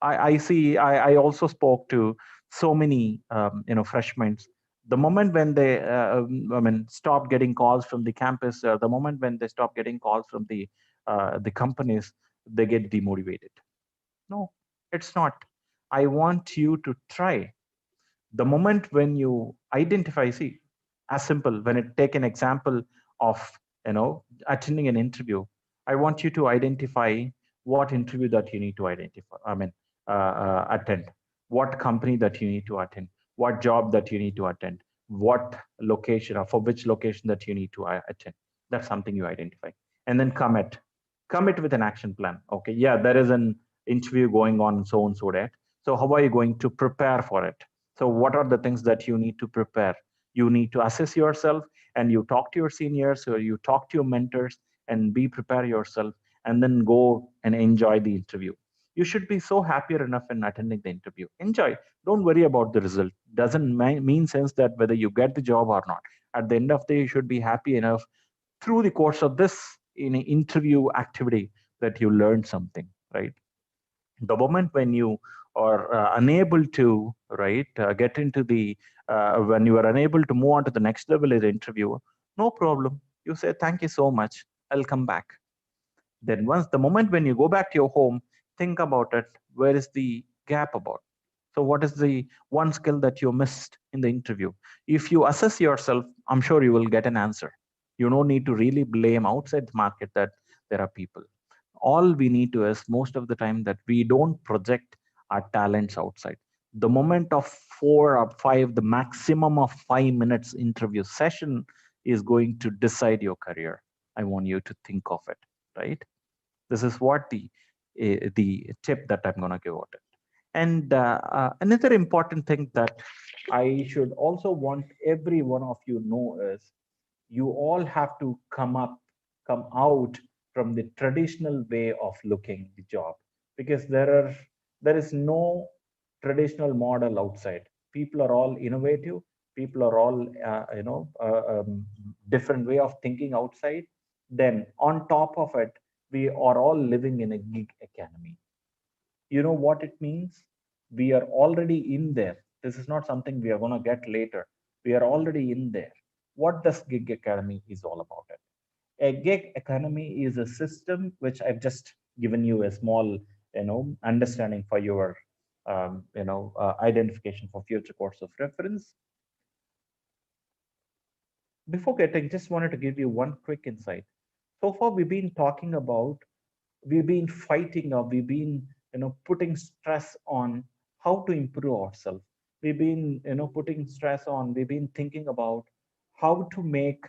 I also spoke to so many freshmen. The moment when they stop getting calls from the campus, the moment when they stop getting calls from the companies, they get demotivated. No, it's not. I want you to try. The moment when you identify, see, as simple, when it take an example of attending an interview, I want you to identify what interview that you need to identify, attend, what company that you need to attend, what job that you need to attend, what location, or for which location that you need to attend. That's something you identify. And then commit with an action plan. Okay, yeah, there is an interview going on, so and so that. So how are you going to prepare for it? So what are the things that you need to prepare? You need to assess yourself, and you talk to your seniors, or you talk to your mentors, and prepare yourself, and then go and enjoy the interview. You should be so happier enough in attending the interview. Enjoy. Don't worry about the result. Doesn't mean sense that whether you get the job or not. At the end of the day, you should be happy enough through the course of this interview activity that you learned something, right? The moment when you are unable to get into the when you are unable to move on to the next level of the interview, no problem, you say thank you so much, I'll come back. Then once the moment when you go back to your home, think about it, where is the gap about? So what is the one skill that you missed in the interview? If you assess yourself, I'm sure you will get an answer. You don't need to really blame outside the market that there are people. All we need to is most of the time that we don't project our talents outside. The moment of 4 or 5, the maximum of 5 minutes interview session is going to decide your career. I want you to think of it, right? This is what the tip that I'm going to give out it. And another important thing that I should also want every one of you know is you all have to come out from the traditional way of looking the job, because there is no traditional model outside. People are all innovative. People are all different way of thinking outside. Then on top of it, we are all living in a gig economy. You know what it means? We are already in there. This is not something we are going to get later. We are already in there. What does gig economy is all about it? A gig economy is a system which I've just given you a small understanding for your identification for future course of reference. Before getting, just wanted to give you one quick insight. So far we've been talking about, we've been fighting, or we've been putting stress on how to improve ourselves. We've been putting stress on, we've been thinking about how to make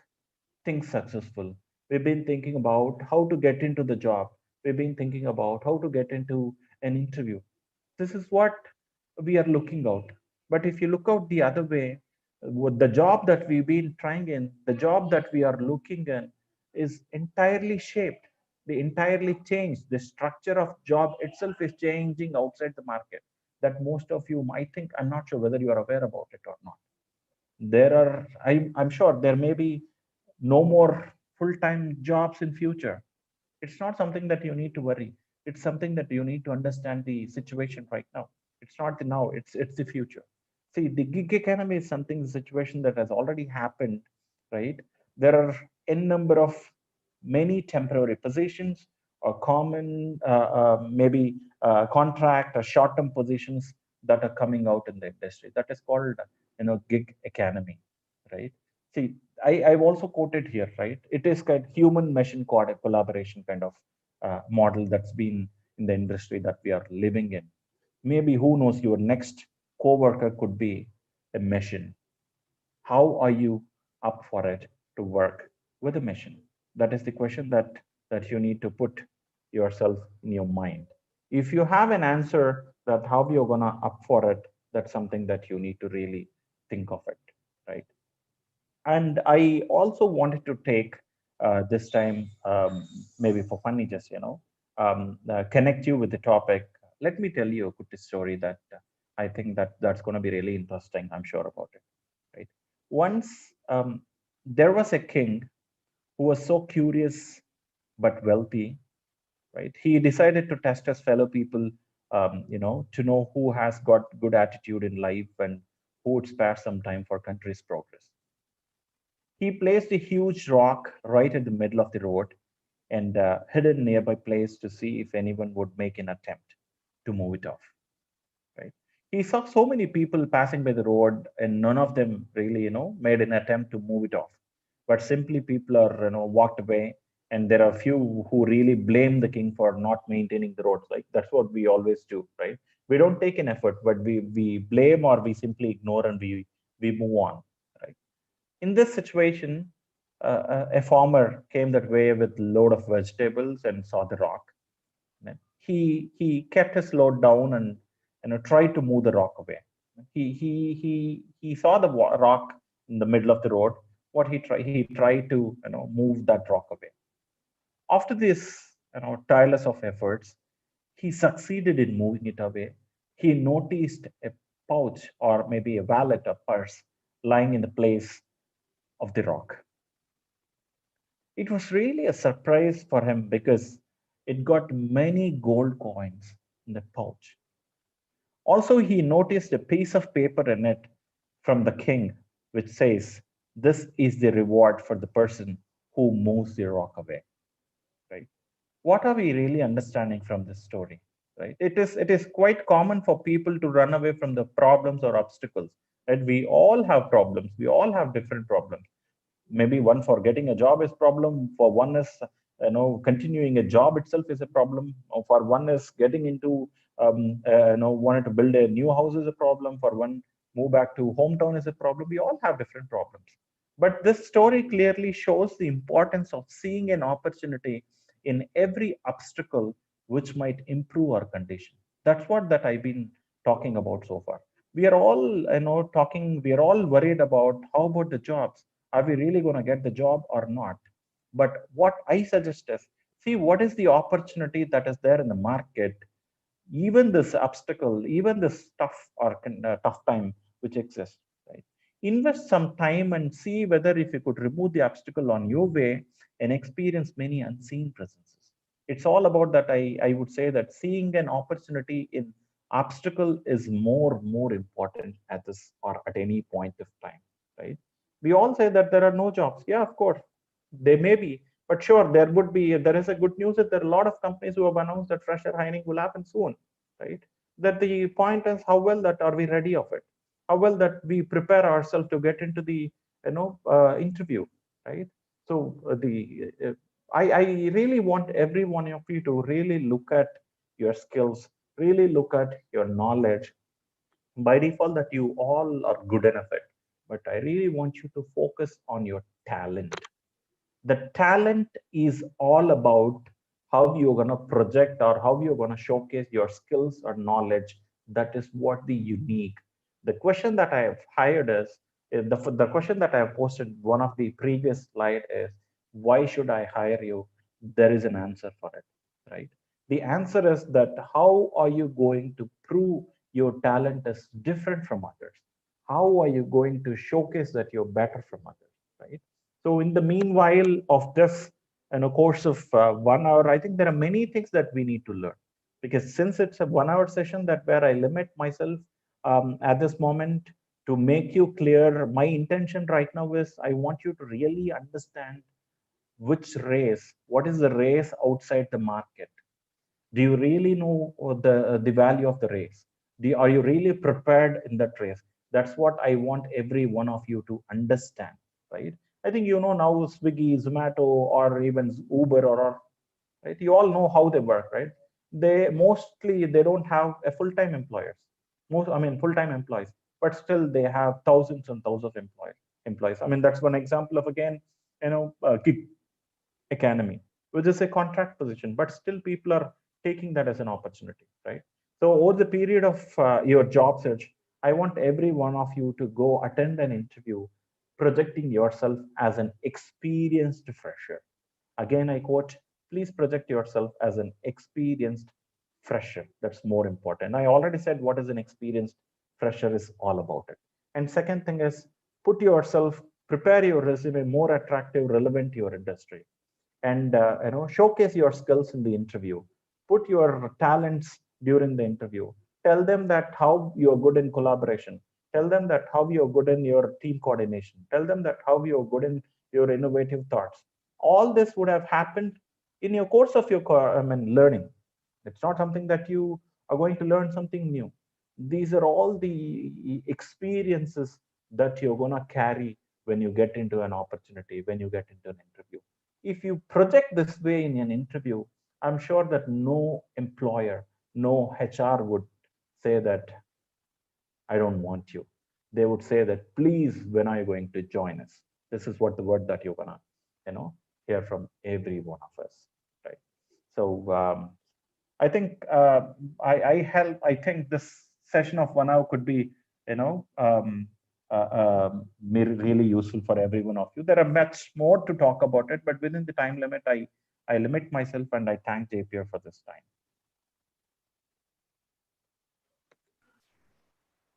things successful. We've been thinking about how to get into the job. We've been thinking about how to get into an interview. This is what we are looking out. But if you look out the other way, the job that we've been trying in, the job that we are looking in is entirely shaped, they entirely changed. The structure of job itself is changing outside the market, that most of you might think. I'm not sure whether you are aware about it or not. There are, I'm sure there may be no more full-time jobs in future. It's not something that you need to worry. It's something that you need to understand the situation right now. It's not the now, it's the future. See, the gig economy is something, the situation that has already happened, right? There are n number of many temporary positions or common maybe contract or short-term positions that are coming out in the industry. That is called, gig economy, right? See, I've also quoted here, right? It is kind of human machine collaboration kind of model that's been in the industry that we are living in. Maybe, who knows, your next coworker could be a machine. How are you up for it to work with a machine? That is the question that you need to put yourself in your mind. If you have an answer that how you're gonna up for it, that's something that you need to really think of it, right? And I also wanted to take this time, maybe for funny, just connect you with the topic. Let me tell you a good story that I think that's going to be really interesting. I'm sure about it. Right. Once there was a king who was so curious but wealthy. Right. He decided to test his fellow people, to know who has got good attitude in life and who would spare some time for country's progress. He placed a huge rock right at the middle of the road and hid a nearby place to see if anyone would make an attempt to move it off. Right? He saw so many people passing by the road, and none of them really, made an attempt to move it off. But simply people are, walked away, and there are few who really blame the king for not maintaining the roads. Like that's what we always do, right? We don't take an effort, but we blame or we simply ignore and we move on, right? In this situation, a farmer came that way with a load of vegetables and saw the rock. He kept his load down and tried to move the rock away. He saw the rock in the middle of the road. What he tried to move that rock away. After this tireless of efforts, he succeeded in moving it away. He noticed a pouch or maybe a wallet or purse lying in the place of the rock. It was really a surprise for him because it got many gold coins in the pouch. Also, he noticed a piece of paper in it from the king, which says, "This is the reward for the person who moves the rock away." Right? What are we really understanding from this story? Right? It is quite common for people to run away from the problems or obstacles. Right? We all have problems. We all have different problems. Maybe one for getting a job is problem. For one is continuing a job itself is a problem. Or for one is getting into wanted to build a new house is a problem. For one, move back to hometown is a problem. We all have different problems. But this story clearly shows the importance of seeing an opportunity in every obstacle which might improve our condition. That's what that I've been talking about so far. We are all talking. We are all worried about how about the jobs. Are we really going to get the job or not? But what I suggest is, see what is the opportunity that is there in the market, even this obstacle, even this tough or tough time which exists, right? Invest some time and see whether if you could remove the obstacle on your way and experience many unseen presences. It's all about that. I would say that seeing an opportunity in obstacle is more important at this or at any point of time, right? We all say that there are no jobs. Yeah, of course, they may be, but sure, there would be. There is a good news that there are a lot of companies who have announced that fresher hiring will happen soon, right? That the point is how well that are we ready of it, how well that we prepare ourselves to get into the interview, right? So I really want every one of you to really look at your skills, really look at your knowledge. By default, that you all are good enough at, but I really want you to focus on your talent. The talent is all about how you're going to project or how you're going to showcase your skills or knowledge. That is what the unique. The question that I have hired is the question that I have posted one of the previous slide is, why should I hire you? There is an answer for it, right? The answer is that how are you going to prove your talent is different from others? How are you going to showcase that you're better from others, right? So in the meanwhile of this course of 1 hour, I think there are many things that we need to learn, because since it's a 1 hour session that where I limit myself at this moment to make you clear, my intention right now is I want you to really understand which race, what is the race outside the market, Do you really know the value of the race? Are you really prepared in that race? That's what I want every one of you to understand, right? I think you know now Swiggy, Zomato, or even Uber, or right? You all know how they work, right? They don't have a full-time employers. Full-time employees, but still they have thousands and thousands of employees. I mean, that's one example of, again, gig economy, which is a contract position, but still people are taking that as an opportunity, right? So over the period of your job search, I want every one of you to go attend an interview, projecting yourself as an experienced fresher. Again, I quote, please project yourself as an experienced fresher. That's more important. I already said what is an experienced fresher is all about it. And second thing is, prepare your resume more attractive, relevant to your industry, and showcase your skills in the interview. Put your talents during the interview. Tell them that how you're good in collaboration. Tell them that how you're good in your team coordination. Tell them that how you're good in your innovative thoughts. All this would have happened in your course of your learning. It's not something that you are going to learn something new. These are all the experiences that you're going to carry when you get into an opportunity, when you get into an interview. If you project this way in an interview, I'm sure that no employer, no HR would say that I don't want you. They would say that, please, when are you going to join us? This is what the word that you're gonna, hear from every one of us, right? So I think I think this session of 1 hour could be, really useful for every one of you. There are much more to talk about it, but within the time limit, I limit myself, and I thank JPR for this time.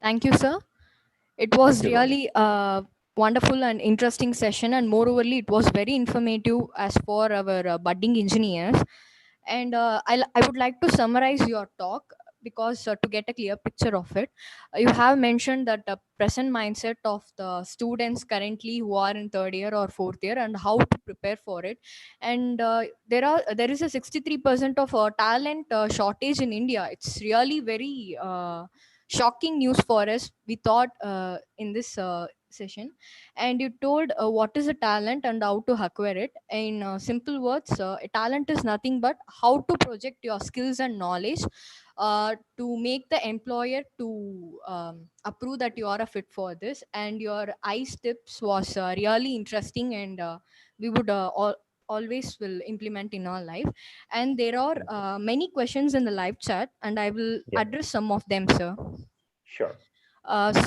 Thank you, sir. It was Thank you, Gauri. really a wonderful and interesting session, and moreoverly, it was very informative as for our budding engineers. And I would like to summarize your talk, because to get a clear picture of it, you have mentioned that the present mindset of the students currently who are in third year or fourth year, and how to prepare for it. And there is a 63% of talent shortage in India. It's really very shocking news for us, we thought, in this session. And you told what is a talent and how to acquire it. In simple words, a talent is nothing but how to project your skills and knowledge to make the employer to approve that you are a fit for this. And your ice tips was really interesting, and we would always will implement in our life. And there are many questions in the live chat, and I will Yeah, address some of them, sir. sure.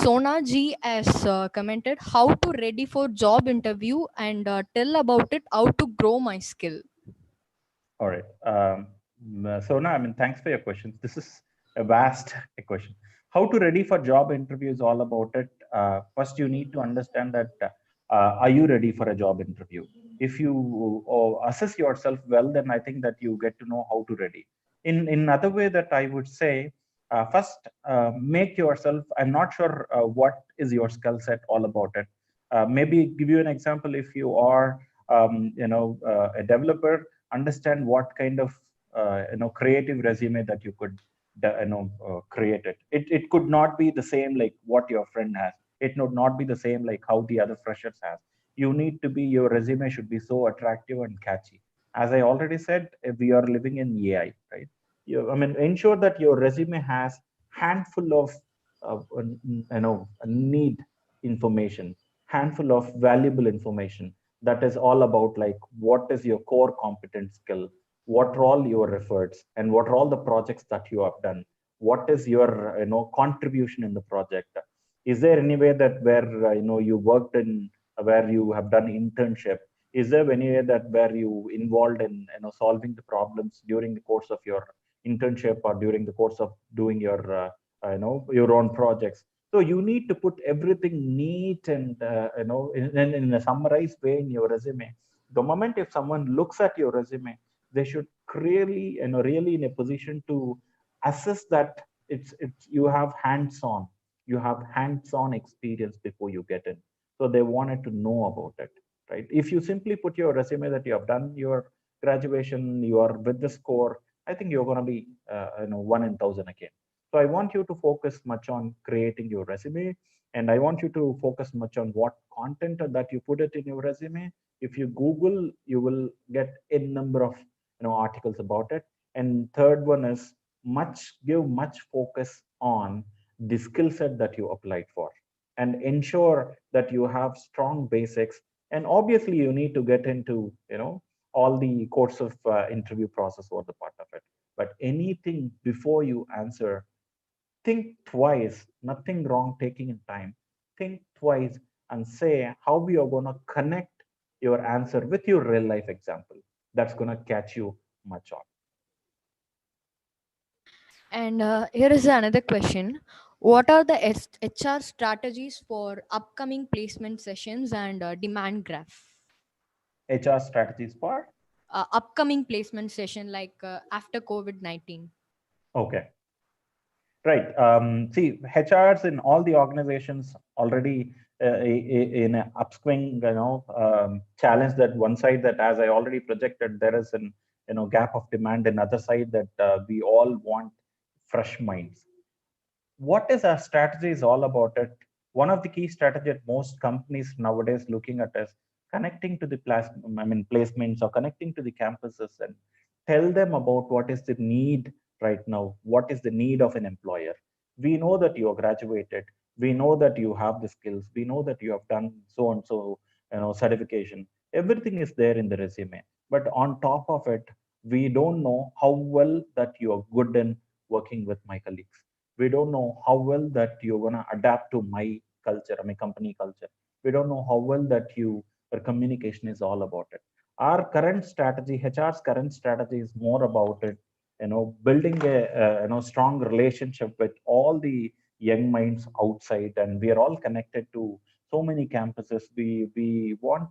Sona G has commented, how to ready for job interview, and tell about it, how to grow my skill. All right. Sona, thanks for your questions. This is a vast question. How to ready for job interview is all about it. First, you need to understand that are you ready for a job interview? If you assess yourself well, then I think that you get to know how to ready. In another way that I would say, first, make yourself. I'm not sure what is your skill set all about it. Maybe give you an example. If you are, a developer, understand what kind of creative resume that you could create it could not be the same like what your friend has. It would not be the same like how the other freshers has. Your resume should be so attractive and catchy. As I already said, we are living in AI, right? Ensure that your resume has handful of need information, handful of valuable information, that is all about like what is your core competent skill, what are all your efforts, and what are all the projects that you have done, what is your contribution in the project. Is there any way that where you worked in, where you have done internship? Is there any way that where you involved in solving the problems during the course of your internship, or during the course of doing your your own projects? So you need to put everything neat and in a summarized way in your resume. The moment if someone looks at your resume, they should really in a position to assess that it's you have hands-on experience before you get in. So they wanted to know about it, right? If you simply put your resume that you have done your graduation, you are with the score, I think you're going to be, 1 in 1,000 again. So I want you to focus much on creating your resume, and I want you to focus much on what content that you put it in your resume. If you Google, you will get a number of articles about it. And third one is give much focus on the skill set that you applied for, and ensure that you have strong basics. And obviously, you need to get into all the course of interview process or the part of it. But anything before you answer, think twice. Nothing wrong taking in time. Think twice and say how you are going to connect your answer with your real life example. That's going to catch you much on. And here is another question. What are the HR strategies for upcoming placement sessions and demand graph? HR strategies for? Upcoming placement session, like after COVID-19. Okay. Right. See, HRs in all the organizations already in an upswing, challenge. That one side, that as I already projected, there is an gap of demand. Another side, that we all want fresh minds. What is our strategy is all about it. One of the key strategies most companies nowadays looking at is connecting to the placements, or connecting to the campuses, and tell them about what is the need right now. What is the need of an employer? We know that you are graduated. We know that you have the skills. We know that you have done so and so, certification. Everything is there in the resume. But on top of it, we don't know how well that you are good in working with my colleagues. We don't know how well that you're going to adapt to my culture, my company culture. We don't know how well that your communication is all about it. Our current strategy, HR's current strategy, is more about it, building a strong relationship with all the young minds outside. And we are all connected to so many campuses. We want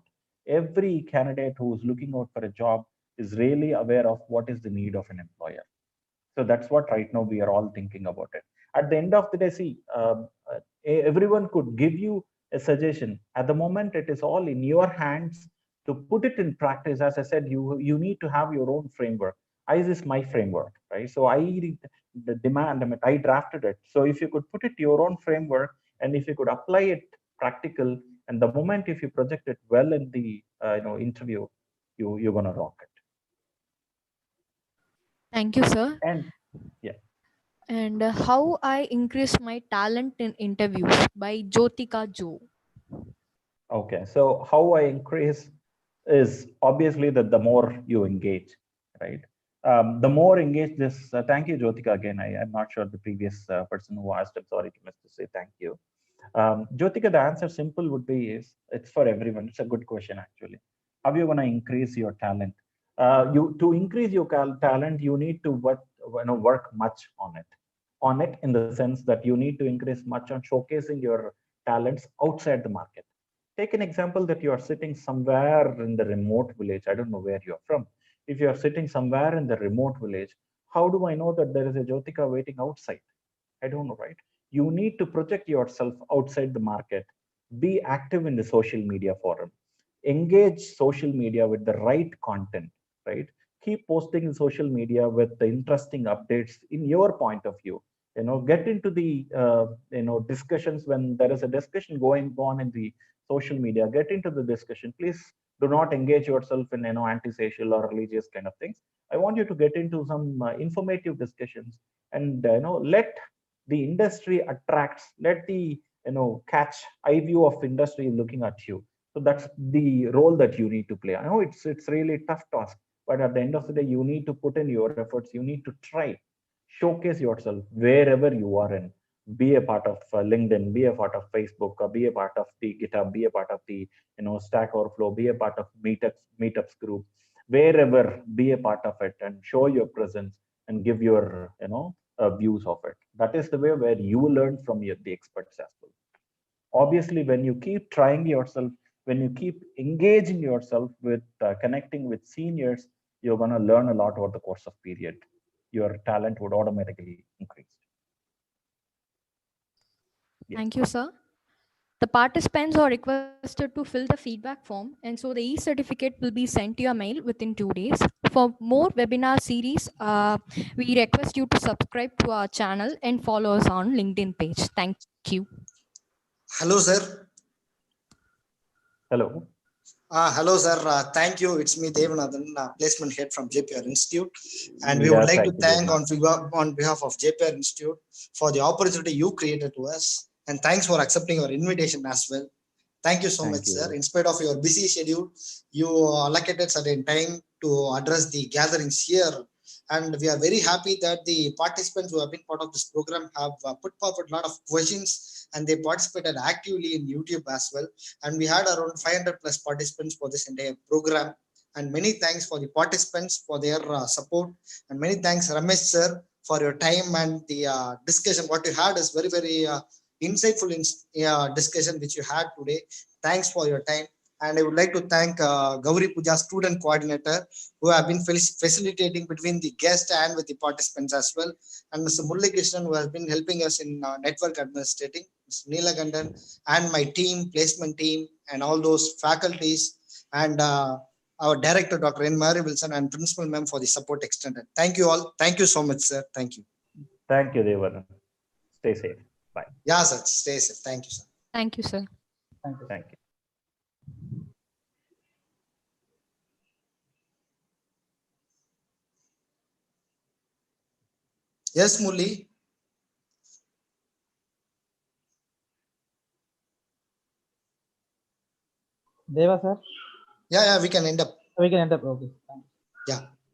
every candidate who's looking out for a job is really aware of what is the need of an employer. So that's what right now we are all thinking about it. At the end of the day, see, everyone could give you a suggestion. At the moment, it is all in your hands to put it in practice. As I said, you need to have your own framework. ICE is my framework, right? So I drafted it. So if you could put it your own framework, and if you could apply it practical, and the moment if you project it well in the interview, you're gonna rock it. Thank you, sir. And yeah. And how I increase my talent in interviews, by Jyotika Jo. Okay, so how I increase is obviously that the more you engage, right? The more engaged this. Thank you, Jyotika. Again, I'm not sure the previous person who asked. I'm sorry, I must say thank you. Jyotika, the answer simple would be is it's for everyone. It's a good question actually. How are you going to increase your talent? You to increase your talent, you need to work much on it. On it in the sense that you need to increase much on showcasing your talents outside the market. Take an example that you are sitting somewhere in the remote village. I don't know where you're from. If you are sitting somewhere in the remote village, how do I know that there is a Jyotika waiting outside? I don't know, right? You need to project yourself outside the market. Be active in the social media forum. Engage social media with the right content, right? Keep posting in social media with the interesting updates in your point of view. Get into the discussions when there is a discussion going on in the social media. Get into the discussion. Please do not engage yourself in anti-social or religious kind of things. I want you to get into some informative discussions, and let the industry attracts. Let the catch eye view of industry looking at you. So that's the role that you need to play. I know it's really tough task, but at the end of the day, you need to put in your efforts. You need to try, showcase yourself wherever you are in. Be a part of LinkedIn, be a part of Facebook, or be a part of the GitHub, be a part of the Stack Overflow, be a part of meetups group, wherever. Be a part of it and show your presence and give your views of it. That is the way where you learn from the experts as well. Obviously, when you keep trying yourself, when you keep engaging yourself with connecting with seniors, you're going to learn a lot over the course of period. Your talent would automatically increase. Yeah. Thank you, sir. The participants are requested to fill the feedback form, and so the e-certificate will be sent to your mail within 2 days. For more webinar series, we request you to subscribe to our channel and follow us on LinkedIn page. Thank you. Hello, sir. Hello. Hello, sir. Thank you. It's me, Devanathan, placement head from JPR Institute. And we Yeah, would like to thank you, thank on behalf of JPR Institute for the opportunity you created to us. And thanks for accepting our invitation as well. Thank you so Thank much, you. sir. In spite of your busy schedule, you allocated certain time to address the gatherings here. And we are very happy that the participants who have been part of this program have put forward a lot of questions, and they participated actively in YouTube as well. And we had around 500 plus participants for this entire program. And many thanks for the participants for their support. And many thanks, Ramesh sir, for your time and the discussion. What you had is very, very insightful discussion which you had today. Thanks for your time. And I would like to thank Gauri Puja, student coordinator, who have been facilitating between the guest and with the participants as well. And Mr. Murali Krishnan, who has been helping us in network administrating, Mr. Neelakandan, and my team, placement team, and all those faculties, and our director, Dr. N. Mary Wilson, and principal ma'am for the support extended. Thank you all. Thank you so much, sir. Thank you. Thank you, Devan. Stay safe. Bye. Yeah, sir. Stay safe. Thank you, sir. Thank you, sir. Thank you. Thank you. Yes, Murali. Deva, sir. Yeah, we can end up. We can end up. Okay. Thanks. Yeah.